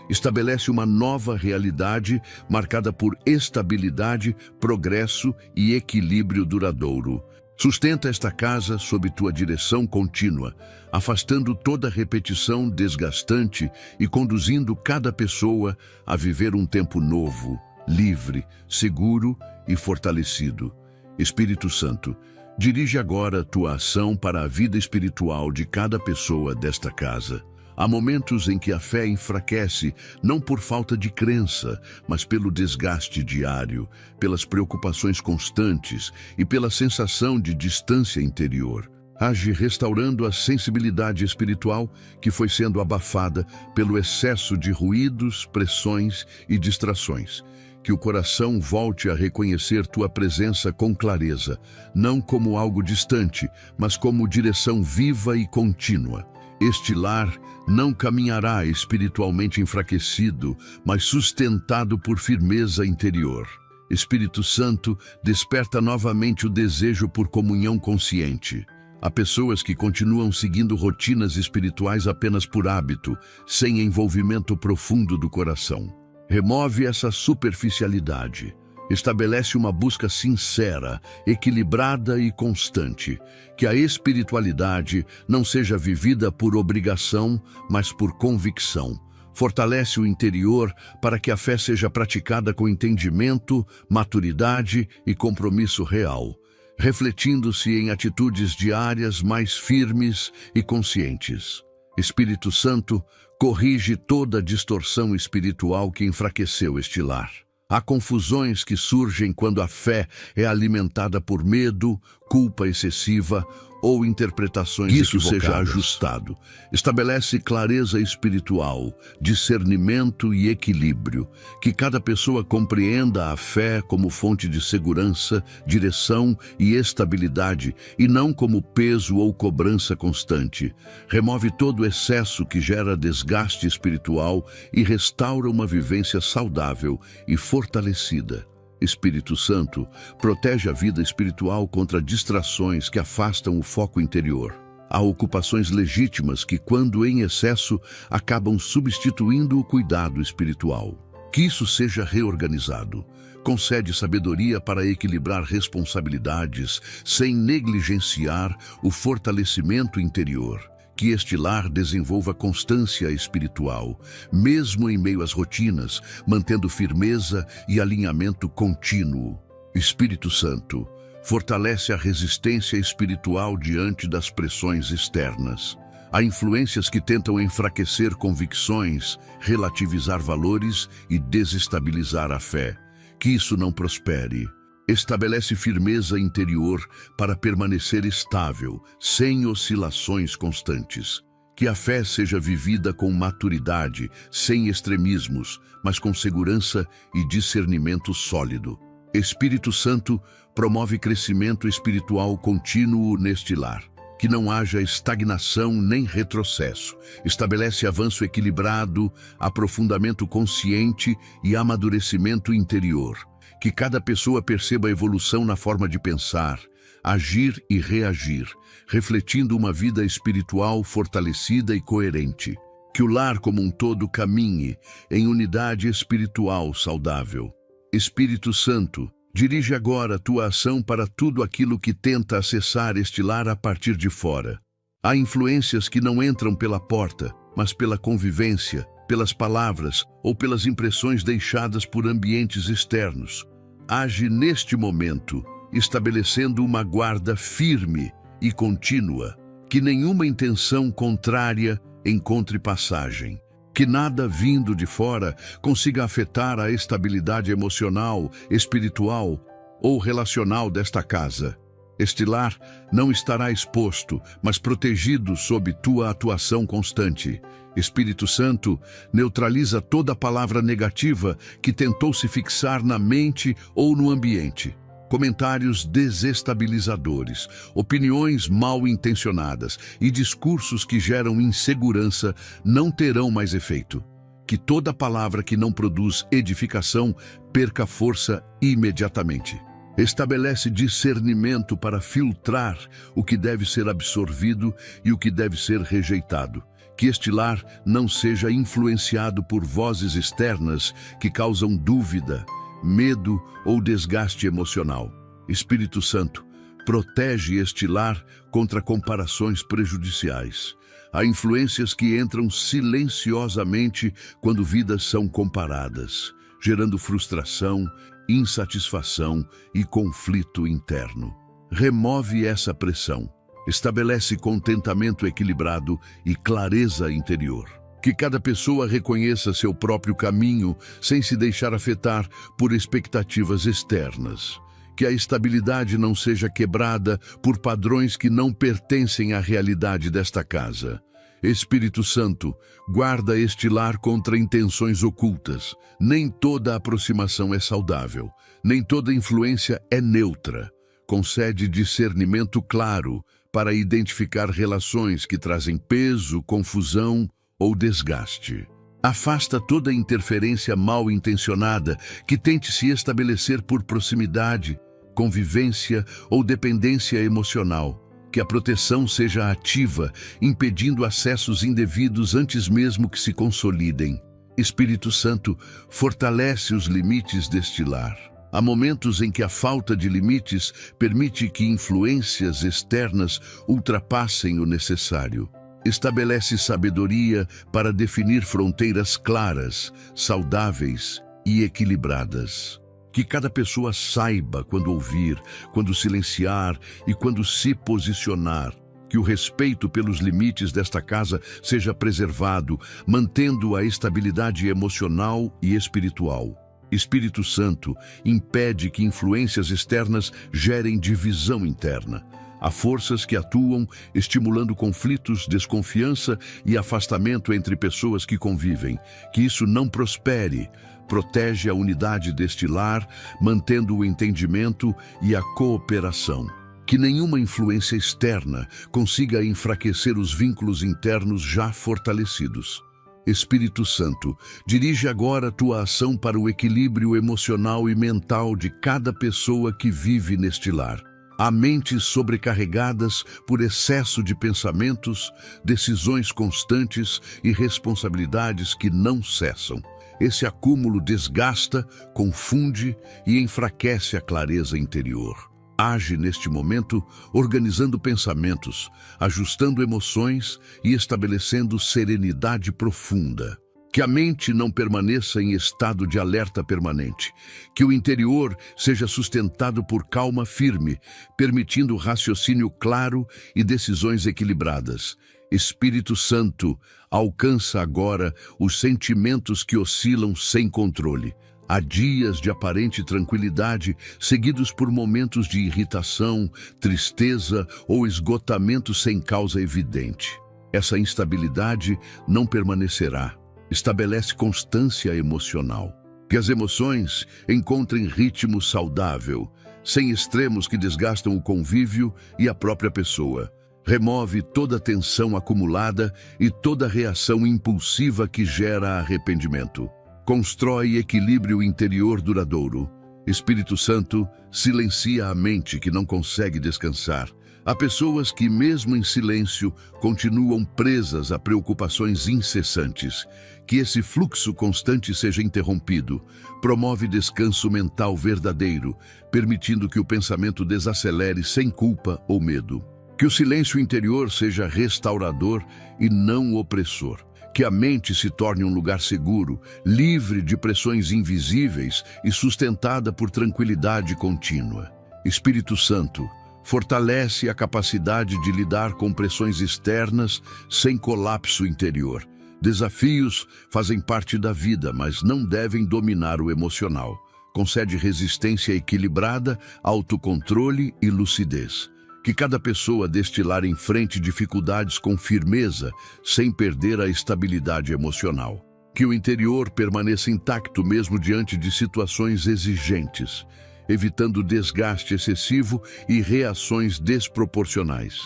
Estabelece uma nova realidade marcada por estabilidade, progresso e equilíbrio duradouro. Sustenta esta casa sob tua direção contínua, afastando toda repetição desgastante e conduzindo cada pessoa a viver um tempo novo, livre, seguro e fortalecido. Espírito Santo, dirige agora tua ação para a vida espiritual de cada pessoa desta casa. Há momentos em que a fé enfraquece, não por falta de crença, mas pelo desgaste diário, pelas preocupações constantes e pela sensação de distância interior. Age restaurando a sensibilidade espiritual que foi sendo abafada pelo excesso de ruídos, pressões e distrações. Que o coração volte a reconhecer tua presença com clareza, não como algo distante, mas como direção viva e contínua. Este lar não caminhará espiritualmente enfraquecido, mas sustentado por firmeza interior. Espírito Santo, desperta novamente o desejo por comunhão consciente. Há pessoas que continuam seguindo rotinas espirituais apenas por hábito, sem envolvimento profundo do coração. Remove essa superficialidade. Estabelece uma busca sincera, equilibrada e constante. Que a espiritualidade não seja vivida por obrigação, mas por convicção. Fortalece o interior para que a fé seja praticada com entendimento, maturidade e compromisso real, refletindo-se em atitudes diárias mais firmes e conscientes. Espírito Santo, corrige toda a distorção espiritual que enfraqueceu este lar. Há confusões que surgem quando a fé é alimentada por medo, culpa excessiva ou interpretações equivocadas. Isso seja ajustado. Estabelece clareza espiritual, discernimento e equilíbrio. Que cada pessoa compreenda a fé como fonte de segurança, direção e estabilidade, e não como peso ou cobrança constante. Remove todo o excesso que gera desgaste espiritual e restaura uma vivência saudável e fortalecida. Espírito Santo, protege a vida espiritual contra distrações que afastam o foco interior. Há ocupações legítimas que, quando em excesso, acabam substituindo o cuidado espiritual. Que isso seja reorganizado. Concede sabedoria para equilibrar responsabilidades sem negligenciar o fortalecimento interior. Que este lar desenvolva constância espiritual, mesmo em meio às rotinas, mantendo firmeza e alinhamento contínuo. Espírito Santo, fortalece a resistência espiritual diante das pressões externas. Há influências que tentam enfraquecer convicções, relativizar valores e desestabilizar a fé. Que isso não prospere. Estabelece firmeza interior para permanecer estável, sem oscilações constantes. Que a fé seja vivida com maturidade, sem extremismos, mas com segurança e discernimento sólido. Espírito Santo, promove crescimento espiritual contínuo neste lar. Que não haja estagnação nem retrocesso. Estabelece avanço equilibrado, aprofundamento consciente e amadurecimento interior. Que cada pessoa perceba a evolução na forma de pensar, agir e reagir, refletindo uma vida espiritual fortalecida e coerente. Que o lar como um todo caminhe em unidade espiritual saudável. Espírito Santo, dirige agora a tua ação para tudo aquilo que tenta acessar este lar a partir de fora. Há influências que não entram pela porta, mas pela convivência, pelas palavras ou pelas impressões deixadas por ambientes externos. Age neste momento, estabelecendo uma guarda firme e contínua, que nenhuma intenção contrária encontre passagem. Que nada vindo de fora consiga afetar a estabilidade emocional, espiritual ou relacional desta casa. Este lar não estará exposto, mas protegido sob tua atuação constante. Espírito Santo, neutraliza toda palavra negativa que tentou se fixar na mente ou no ambiente. Comentários desestabilizadores, opiniões mal intencionadas e discursos que geram insegurança não terão mais efeito. Que toda palavra que não produz edificação perca força imediatamente. Estabelece discernimento para filtrar o que deve ser absorvido e o que deve ser rejeitado. Que este lar não seja influenciado por vozes externas que causam dúvida, medo ou desgaste emocional. Espírito Santo, protege este lar contra comparações prejudiciais. Há influências que entram silenciosamente quando vidas são comparadas, gerando frustração, insatisfação e conflito interno. Remove essa pressão. Estabelece contentamento equilibrado e clareza interior. Que cada pessoa reconheça seu próprio caminho sem se deixar afetar por expectativas externas. Que a estabilidade não seja quebrada por padrões que não pertencem à realidade desta casa. Espírito Santo, guarda este lar contra intenções ocultas. Nem toda aproximação é saudável, nem toda influência é neutra. Concede discernimento claro para identificar relações que trazem peso, confusão ou desgaste. Afasta toda interferência mal intencionada que tente se estabelecer por proximidade, convivência ou dependência emocional. Que a proteção seja ativa, impedindo acessos indevidos antes mesmo que se consolidem. Espírito Santo, fortalece os limites deste lar. Há momentos em que a falta de limites permite que influências externas ultrapassem o necessário. Estabelece sabedoria para definir fronteiras claras, saudáveis e equilibradas. Que cada pessoa saiba quando ouvir, quando silenciar e quando se posicionar. Que o respeito pelos limites desta casa seja preservado, mantendo a estabilidade emocional e espiritual. Espírito Santo, impede que influências externas gerem divisão interna. Há forças que atuam, estimulando conflitos, desconfiança e afastamento entre pessoas que convivem. Que isso não prospere. Protege a unidade deste lar, mantendo o entendimento e a cooperação. Que nenhuma influência externa consiga enfraquecer os vínculos internos já fortalecidos. Espírito Santo, dirige agora tua ação para o equilíbrio emocional e mental de cada pessoa que vive neste lar. Há mentes sobrecarregadas por excesso de pensamentos, decisões constantes e responsabilidades que não cessam. Esse acúmulo desgasta, confunde e enfraquece a clareza interior. Age neste momento organizando pensamentos, ajustando emoções e estabelecendo serenidade profunda. Que a mente não permaneça em estado de alerta permanente. Que o interior seja sustentado por calma firme, permitindo raciocínio claro e decisões equilibradas. Espírito Santo, alcança agora os sentimentos que oscilam sem controle. Há dias de aparente tranquilidade, seguidos por momentos de irritação, tristeza ou esgotamento sem causa evidente. Essa instabilidade não permanecerá. Estabelece constância emocional. Que as emoções encontrem ritmo saudável, sem extremos que desgastam o convívio e a própria pessoa. Remove toda a tensão acumulada e toda reação impulsiva que gera arrependimento. Constrói equilíbrio interior duradouro. Espírito Santo, silencia a mente que não consegue descansar. Há pessoas que, mesmo em silêncio, continuam presas a preocupações incessantes. Que esse fluxo constante seja interrompido. Promove descanso mental verdadeiro, permitindo que o pensamento desacelere sem culpa ou medo. Que o silêncio interior seja restaurador e não opressor. Que a mente se torne um lugar seguro, livre de pressões invisíveis e sustentada por tranquilidade contínua. Espírito Santo, fortalece a capacidade de lidar com pressões externas sem colapso interior. Desafios fazem parte da vida, mas não devem dominar o emocional. Concede resistência equilibrada, autocontrole e lucidez. Que cada pessoa destilar em frente dificuldades com firmeza, sem perder a estabilidade emocional. Que o interior permaneça intacto mesmo diante de situações exigentes, evitando desgaste excessivo e reações desproporcionais.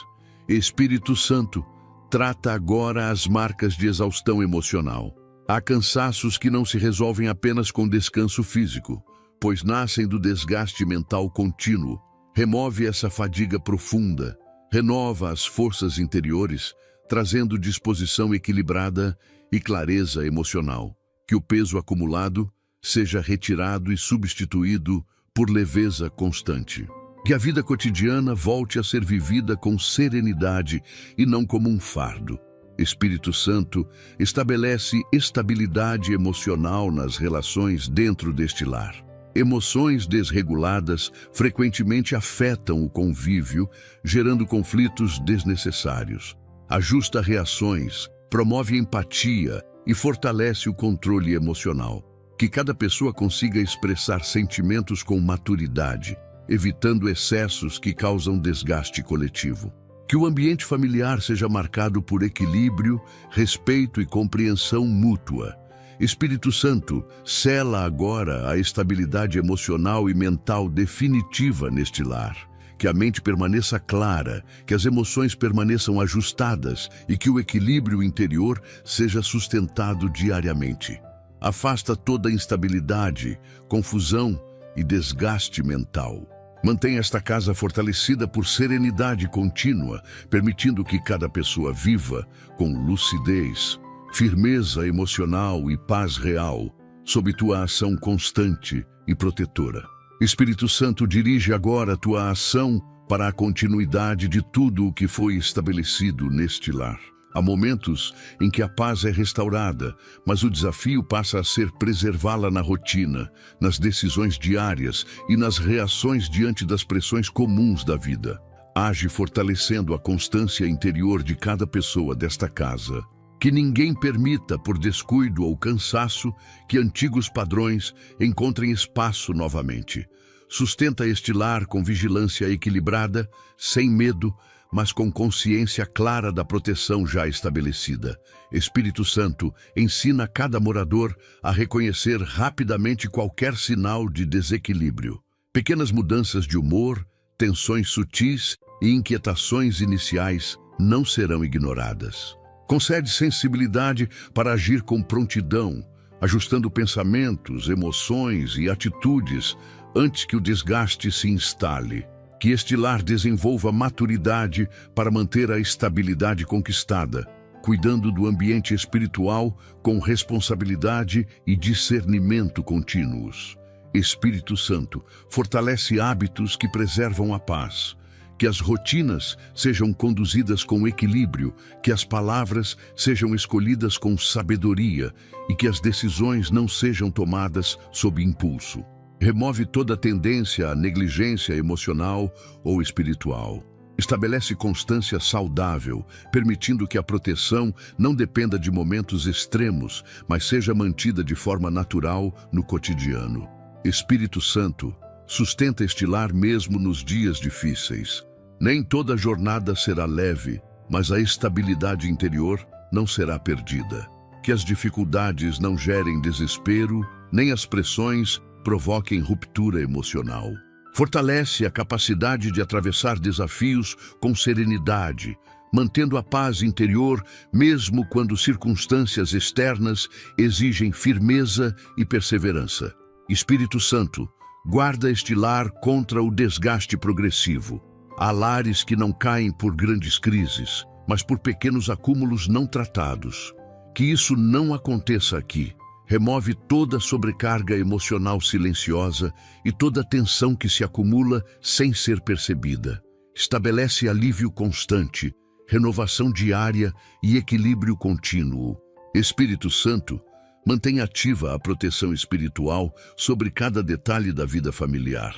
Espírito Santo, trata agora as marcas de exaustão emocional. Há cansaços que não se resolvem apenas com descanso físico, pois nascem do desgaste mental contínuo. Remove essa fadiga profunda, renova as forças interiores, trazendo disposição equilibrada e clareza emocional. Que o peso acumulado seja retirado e substituído por leveza constante. Que a vida cotidiana volte a ser vivida com serenidade e não como um fardo. Espírito Santo, estabelece estabilidade emocional nas relações dentro deste lar. Emoções desreguladas frequentemente afetam o convívio, gerando conflitos desnecessários. Ajusta reações, promove empatia e fortalece o controle emocional. Que cada pessoa consiga expressar sentimentos com maturidade, evitando excessos que causam desgaste coletivo. Que o ambiente familiar seja marcado por equilíbrio, respeito e compreensão mútua. Espírito Santo, sela agora a estabilidade emocional e mental definitiva neste lar. Que a mente permaneça clara, que as emoções permaneçam ajustadas e que o equilíbrio interior seja sustentado diariamente. Afasta toda instabilidade, confusão e desgaste mental. Mantenha esta casa fortalecida por serenidade contínua, permitindo que cada pessoa viva com lucidez, firmeza emocional e paz real, sob tua ação constante e protetora. Espírito Santo, dirige agora tua ação para a continuidade de tudo o que foi estabelecido neste lar. Há momentos em que a paz é restaurada, mas o desafio passa a ser preservá-la na rotina, nas decisões diárias e nas reações diante das pressões comuns da vida. Age fortalecendo a constância interior de cada pessoa desta casa. Que ninguém permita, por descuido ou cansaço, que antigos padrões encontrem espaço novamente. Sustenta este lar com vigilância equilibrada, sem medo, mas com consciência clara da proteção já estabelecida. Espírito Santo, ensina cada morador a reconhecer rapidamente qualquer sinal de desequilíbrio. Pequenas mudanças de humor, tensões sutis e inquietações iniciais não serão ignoradas. Concede sensibilidade para agir com prontidão, ajustando pensamentos, emoções e atitudes antes que o desgaste se instale. Que este lar desenvolva maturidade para manter a estabilidade conquistada, cuidando do ambiente espiritual com responsabilidade e discernimento contínuos. Espírito Santo, fortalece hábitos que preservam a paz. Que as rotinas sejam conduzidas com equilíbrio, que as palavras sejam escolhidas com sabedoria e que as decisões não sejam tomadas sob impulso. Remove toda tendência à negligência emocional ou espiritual. Estabelece constância saudável, permitindo que a proteção não dependa de momentos extremos, mas seja mantida de forma natural no cotidiano. Espírito Santo, sustenta este lar mesmo nos dias difíceis. Nem toda jornada será leve, mas a estabilidade interior não será perdida. Que as dificuldades não gerem desespero, nem as pressões provoquem ruptura emocional. Fortalece a capacidade de atravessar desafios com serenidade, mantendo a paz interior mesmo quando circunstâncias externas exigem firmeza e perseverança. Espírito Santo, guarda este lar contra o desgaste progressivo. Há lares que não caem por grandes crises, mas por pequenos acúmulos não tratados. Que isso não aconteça aqui. Remove toda sobrecarga emocional silenciosa e toda tensão que se acumula sem ser percebida. Estabelece alívio constante, renovação diária e equilíbrio contínuo. Espírito Santo, mantém ativa a proteção espiritual sobre cada detalhe da vida familiar.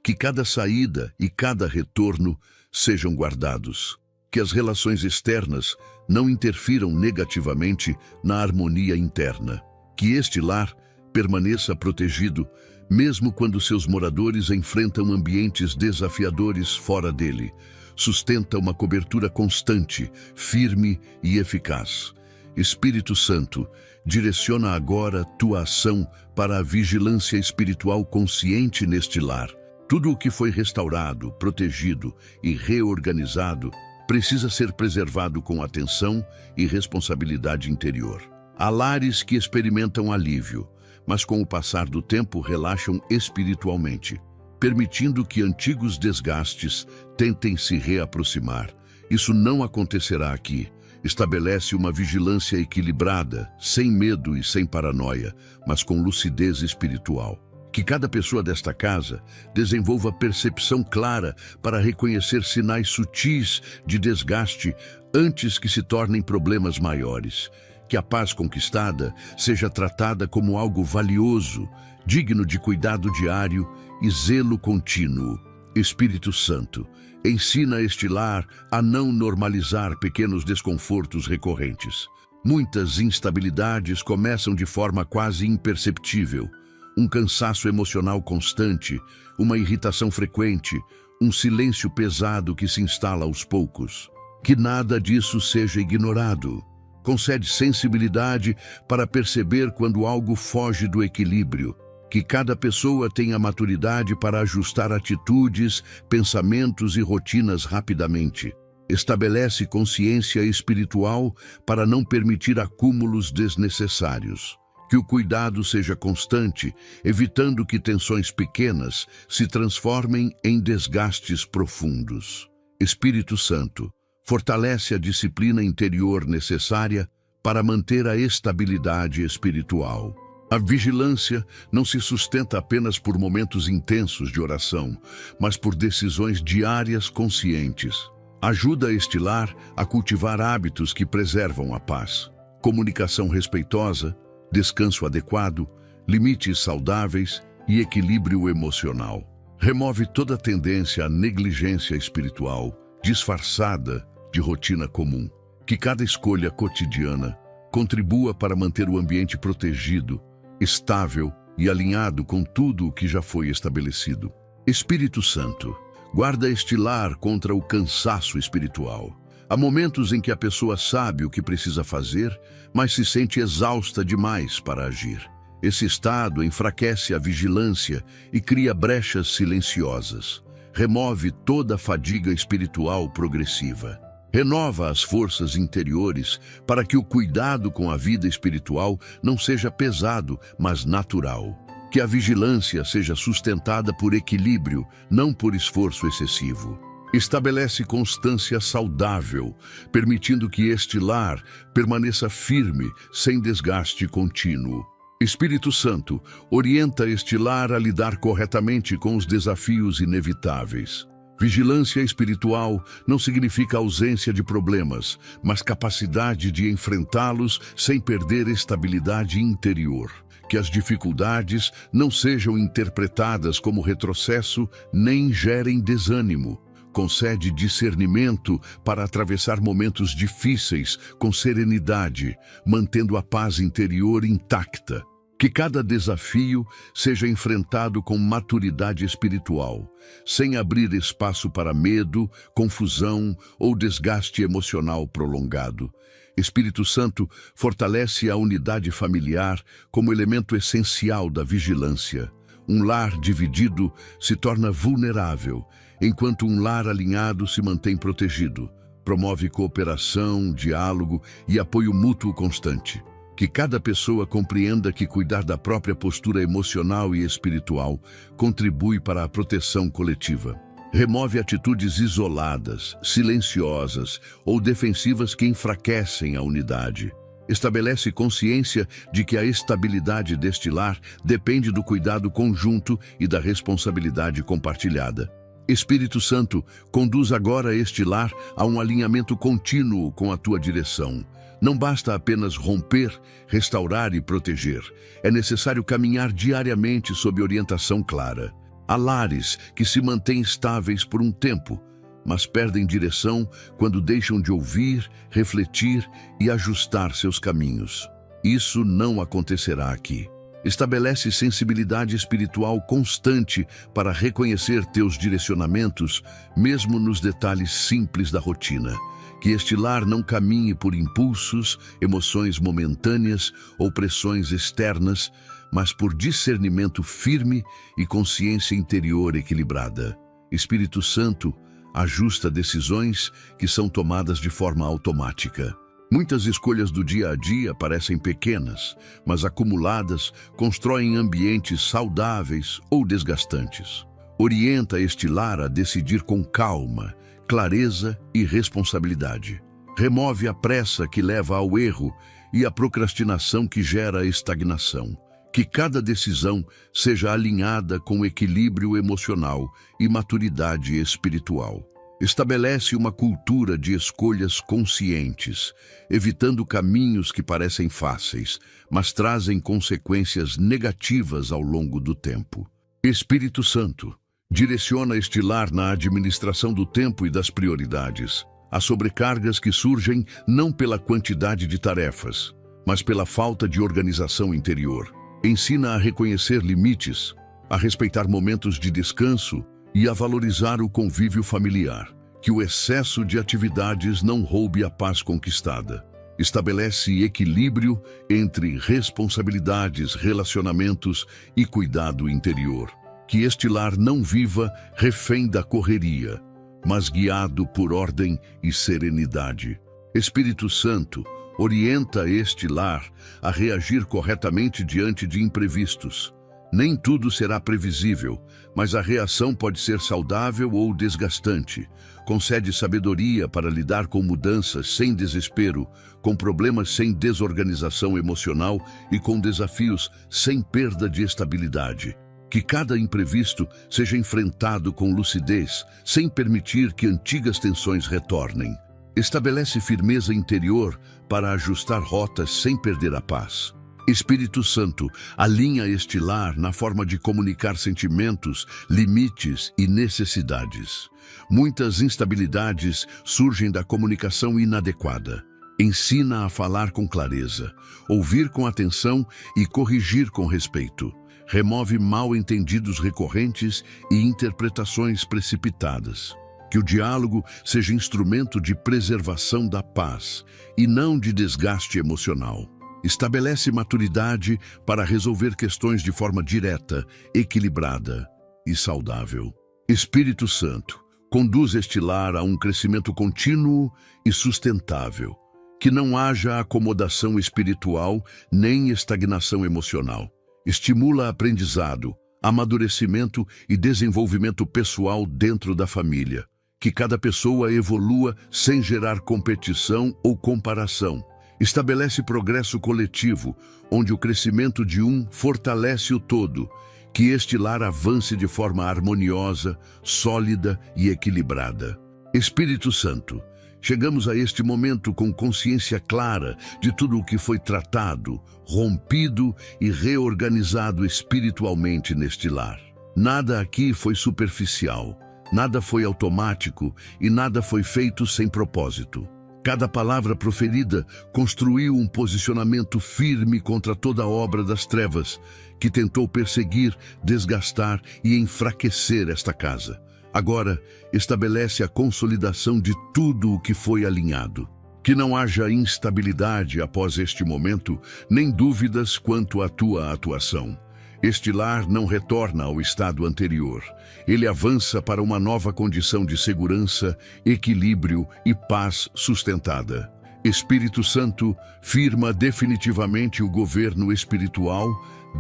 Que cada saída e cada retorno sejam guardados. Que as relações externas não interfiram negativamente na harmonia interna. Que este lar permaneça protegido, mesmo quando seus moradores enfrentam ambientes desafiadores fora dele. Sustenta uma cobertura constante, firme e eficaz. Espírito Santo, direciona agora tua ação para a vigilância espiritual consciente neste lar. Tudo o que foi restaurado, protegido e reorganizado precisa ser preservado com atenção e responsabilidade interior. Há lares que experimentam alívio, mas com o passar do tempo relaxam espiritualmente, permitindo que antigos desgastes tentem se reaproximar. Isso não acontecerá aqui. Estabelece uma vigilância equilibrada, sem medo e sem paranoia, mas com lucidez espiritual. Que cada pessoa desta casa desenvolva percepção clara para reconhecer sinais sutis de desgaste antes que se tornem problemas maiores. Que a paz conquistada seja tratada como algo valioso, digno de cuidado diário e zelo contínuo. Espírito Santo, ensina este lar a não normalizar pequenos desconfortos recorrentes. Muitas instabilidades começam de forma quase imperceptível. Um cansaço emocional constante, uma irritação frequente, um silêncio pesado que se instala aos poucos. Que nada disso seja ignorado. Concede sensibilidade para perceber quando algo foge do equilíbrio. Que cada pessoa tenha maturidade para ajustar atitudes, pensamentos e rotinas rapidamente. Estabelece consciência espiritual para não permitir acúmulos desnecessários. Que o cuidado seja constante, evitando que tensões pequenas se transformem em desgastes profundos. Espírito Santo, fortalece a disciplina interior necessária para manter a estabilidade espiritual. A vigilância não se sustenta apenas por momentos intensos de oração, mas por decisões diárias conscientes. Ajuda este lar a cultivar hábitos que preservam a paz. Comunicação respeitosa, descanso adequado, limites saudáveis e equilíbrio emocional. Remove toda tendência à negligência espiritual, disfarçada de rotina comum. Que cada escolha cotidiana contribua para manter o ambiente protegido, estável e alinhado com tudo o que já foi estabelecido. Espírito Santo, guarda este lar contra o cansaço espiritual. Há momentos em que a pessoa sabe o que precisa fazer, mas se sente exausta demais para agir. Esse estado enfraquece a vigilância e cria brechas silenciosas. Remove toda a fadiga espiritual progressiva. Renova as forças interiores para que o cuidado com a vida espiritual não seja pesado, mas natural. Que a vigilância seja sustentada por equilíbrio, não por esforço excessivo. Estabelece constância saudável, permitindo que este lar permaneça firme, sem desgaste contínuo. Espírito Santo, orienta este lar a lidar corretamente com os desafios inevitáveis. Vigilância espiritual não significa ausência de problemas, mas capacidade de enfrentá-los sem perder estabilidade interior. Que as dificuldades não sejam interpretadas como retrocesso nem gerem desânimo. Concede discernimento para atravessar momentos difíceis com serenidade, mantendo a paz interior intacta. Que cada desafio seja enfrentado com maturidade espiritual, sem abrir espaço para medo, confusão ou desgaste emocional prolongado. Espírito Santo fortalece a unidade familiar como elemento essencial da vigilância. Um lar dividido se torna vulnerável, enquanto um lar alinhado se mantém protegido. Promove cooperação, diálogo e apoio mútuo constante. Que cada pessoa compreenda que cuidar da própria postura emocional e espiritual contribui para a proteção coletiva. Remove atitudes isoladas, silenciosas ou defensivas que enfraquecem a unidade. Estabelece consciência de que a estabilidade deste lar depende do cuidado conjunto e da responsabilidade compartilhada. Espírito Santo, conduz agora este lar a um alinhamento contínuo com a tua direção. Não basta apenas romper, restaurar e proteger. É necessário caminhar diariamente sob orientação clara. Há lares que se mantêm estáveis por um tempo, mas perdem direção quando deixam de ouvir, refletir e ajustar seus caminhos. Isso não acontecerá aqui. Estabelece sensibilidade espiritual constante para reconhecer teus direcionamentos, mesmo nos detalhes simples da rotina. Que este lar não caminhe por impulsos, emoções momentâneas ou pressões externas, mas por discernimento firme e consciência interior equilibrada. Espírito Santo, ajusta decisões que são tomadas de forma automática. Muitas escolhas do dia a dia parecem pequenas, mas acumuladas constroem ambientes saudáveis ou desgastantes. Orienta este lar a decidir com calma, clareza e responsabilidade. Remove a pressa que leva ao erro e a procrastinação que gera estagnação. Que cada decisão seja alinhada com equilíbrio emocional e maturidade espiritual. Estabelece uma cultura de escolhas conscientes, evitando caminhos que parecem fáceis, mas trazem consequências negativas ao longo do tempo. Espírito Santo, direciona este lar na administração do tempo e das prioridades. Há sobrecargas que surgem não pela quantidade de tarefas, mas pela falta de organização interior. Ensina a reconhecer limites, a respeitar momentos de descanso e a valorizar o convívio familiar. Que o excesso de atividades não roube a paz conquistada. Estabelece equilíbrio entre responsabilidades, relacionamentos e cuidado interior. Que este lar não viva refém da correria, mas guiado por ordem e serenidade. Espírito Santo, orienta este lar a reagir corretamente diante de imprevistos. Nem tudo será previsível, mas a reação pode ser saudável ou desgastante. Concede sabedoria para lidar com mudanças sem desespero, com problemas sem desorganização emocional e com desafios sem perda de estabilidade. Que cada imprevisto seja enfrentado com lucidez, sem permitir que antigas tensões retornem. Estabelece firmeza interior para ajustar rotas sem perder a paz. Espírito Santo, alinha este lar na forma de comunicar sentimentos, limites e necessidades. Muitas instabilidades surgem da comunicação inadequada. Ensina a falar com clareza, ouvir com atenção e corrigir com respeito. Remove mal-entendidos recorrentes e interpretações precipitadas. Que o diálogo seja instrumento de preservação da paz e não de desgaste emocional. Estabelece maturidade para resolver questões de forma direta, equilibrada e saudável. Espírito Santo, conduz este lar a um crescimento contínuo e sustentável. Que não haja acomodação espiritual nem estagnação emocional. Estimula aprendizado, amadurecimento e desenvolvimento pessoal dentro da família. Que cada pessoa evolua sem gerar competição ou comparação. Estabelece progresso coletivo, onde o crescimento de um fortalece o todo. Que este lar avance de forma harmoniosa, sólida e equilibrada. Espírito Santo, chegamos a este momento com consciência clara de tudo o que foi tratado, rompido e reorganizado espiritualmente neste lar. Nada aqui foi superficial, nada foi automático e nada foi feito sem propósito. Cada palavra proferida construiu um posicionamento firme contra toda obra das trevas que tentou perseguir, desgastar e enfraquecer esta casa. Agora, estabelece a consolidação de tudo o que foi alinhado. Que não haja instabilidade após este momento, nem dúvidas quanto à tua atuação. Este lar não retorna ao estado anterior. Ele avança para uma nova condição de segurança, equilíbrio e paz sustentada. Espírito Santo, firma definitivamente o governo espiritual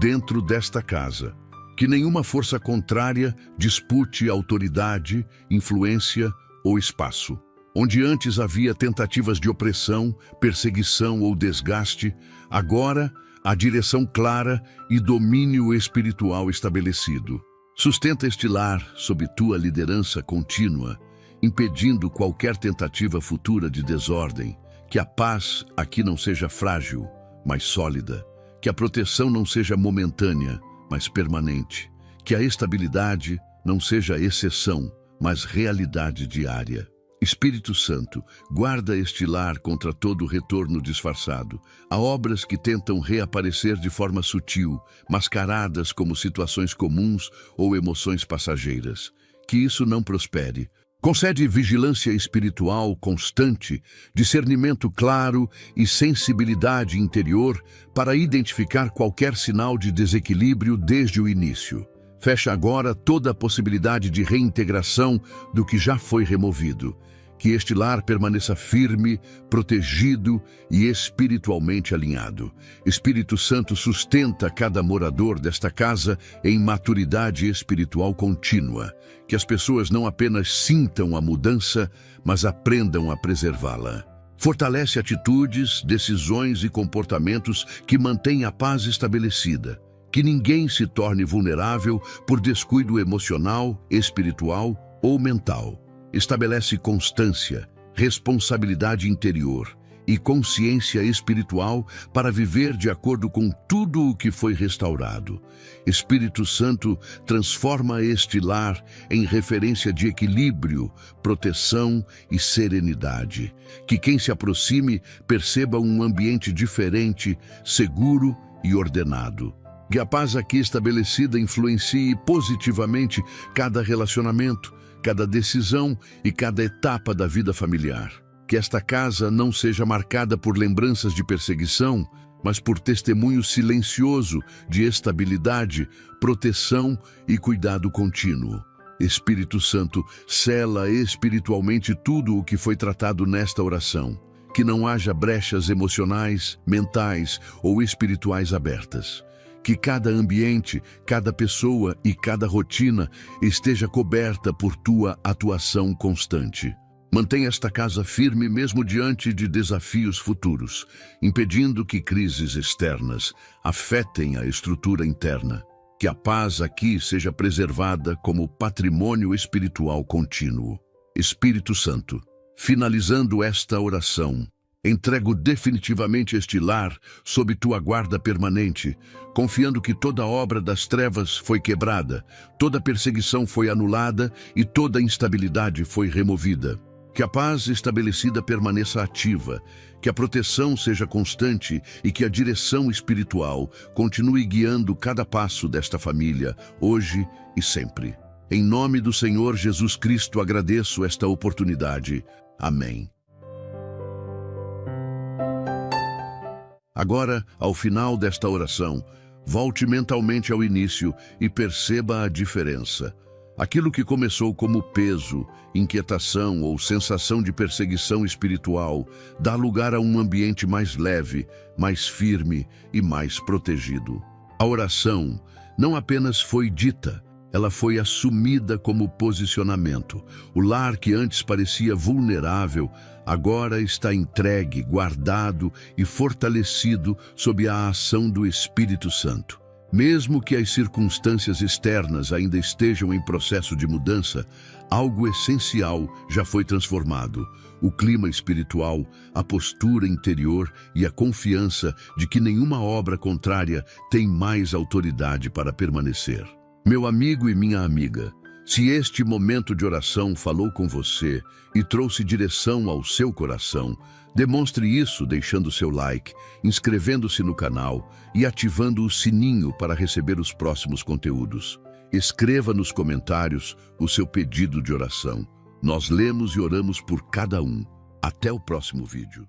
dentro desta casa. Que nenhuma força contrária dispute autoridade, influência ou espaço. Onde antes havia tentativas de opressão, perseguição ou desgaste, agora há direção clara e domínio espiritual estabelecido. Sustenta este lar sob tua liderança contínua, impedindo qualquer tentativa futura de desordem. Que a paz aqui não seja frágil, mas sólida. Que a proteção não seja momentânea, mas permanente. Que a estabilidade não seja exceção, mas realidade diária. Espírito Santo, guarda este lar contra todo retorno disfarçado. Há obras que tentam reaparecer de forma sutil, mascaradas como situações comuns ou emoções passageiras. Que isso não prospere. Concede vigilância espiritual constante, discernimento claro e sensibilidade interior para identificar qualquer sinal de desequilíbrio desde o início. Fecha agora toda a possibilidade de reintegração do que já foi removido. Que este lar permaneça firme, protegido e espiritualmente alinhado. Espírito Santo sustenta cada morador desta casa em maturidade espiritual contínua. Que as pessoas não apenas sintam a mudança, mas aprendam a preservá-la. Fortalece atitudes, decisões e comportamentos que mantêm a paz estabelecida. Que ninguém se torne vulnerável por descuido emocional, espiritual ou mental. Estabelece constância, responsabilidade interior e consciência espiritual para viver de acordo com tudo o que foi restaurado. Espírito Santo transforma este lar em referência de equilíbrio, proteção e serenidade. Que quem se aproxime perceba um ambiente diferente, seguro e ordenado. Que a paz aqui estabelecida influencie positivamente cada relacionamento, cada decisão e cada etapa da vida familiar. Que esta casa não seja marcada por lembranças de perseguição, mas por testemunho silencioso de estabilidade, proteção e cuidado contínuo. Espírito Santo, sela espiritualmente tudo o que foi tratado nesta oração. Que não haja brechas emocionais, mentais ou espirituais abertas. Que cada ambiente, cada pessoa e cada rotina esteja coberta por tua atuação constante. Mantenha esta casa firme mesmo diante de desafios futuros, impedindo que crises externas afetem a estrutura interna. Que a paz aqui seja preservada como patrimônio espiritual contínuo. Espírito Santo, finalizando esta oração, entrego definitivamente este lar sob tua guarda permanente, confiando que toda obra das trevas foi quebrada, toda perseguição foi anulada e toda instabilidade foi removida. Que a paz estabelecida permaneça ativa, que a proteção seja constante e que a direção espiritual continue guiando cada passo desta família, hoje e sempre. Em nome do Senhor Jesus Cristo agradeço esta oportunidade. Amém. Agora, ao final desta oração, volte mentalmente ao início e perceba a diferença. Aquilo que começou como peso, inquietação ou sensação de perseguição espiritual dá lugar a um ambiente mais leve, mais firme e mais protegido. A oração não apenas foi dita, Ela foi assumida como posicionamento. O lar que antes parecia vulnerável, agora está entregue, guardado e fortalecido sob a ação do Espírito Santo. Mesmo que as circunstâncias externas ainda estejam em processo de mudança, algo essencial já foi transformado. O clima espiritual, a postura interior e a confiança de que nenhuma obra contrária tem mais autoridade para permanecer. Meu amigo e minha amiga, se este momento de oração falou com você e trouxe direção ao seu coração, demonstre isso deixando seu like, inscrevendo-se no canal e ativando o sininho para receber os próximos conteúdos. Escreva nos comentários o seu pedido de oração. Nós lemos e oramos por cada um. Até o próximo vídeo.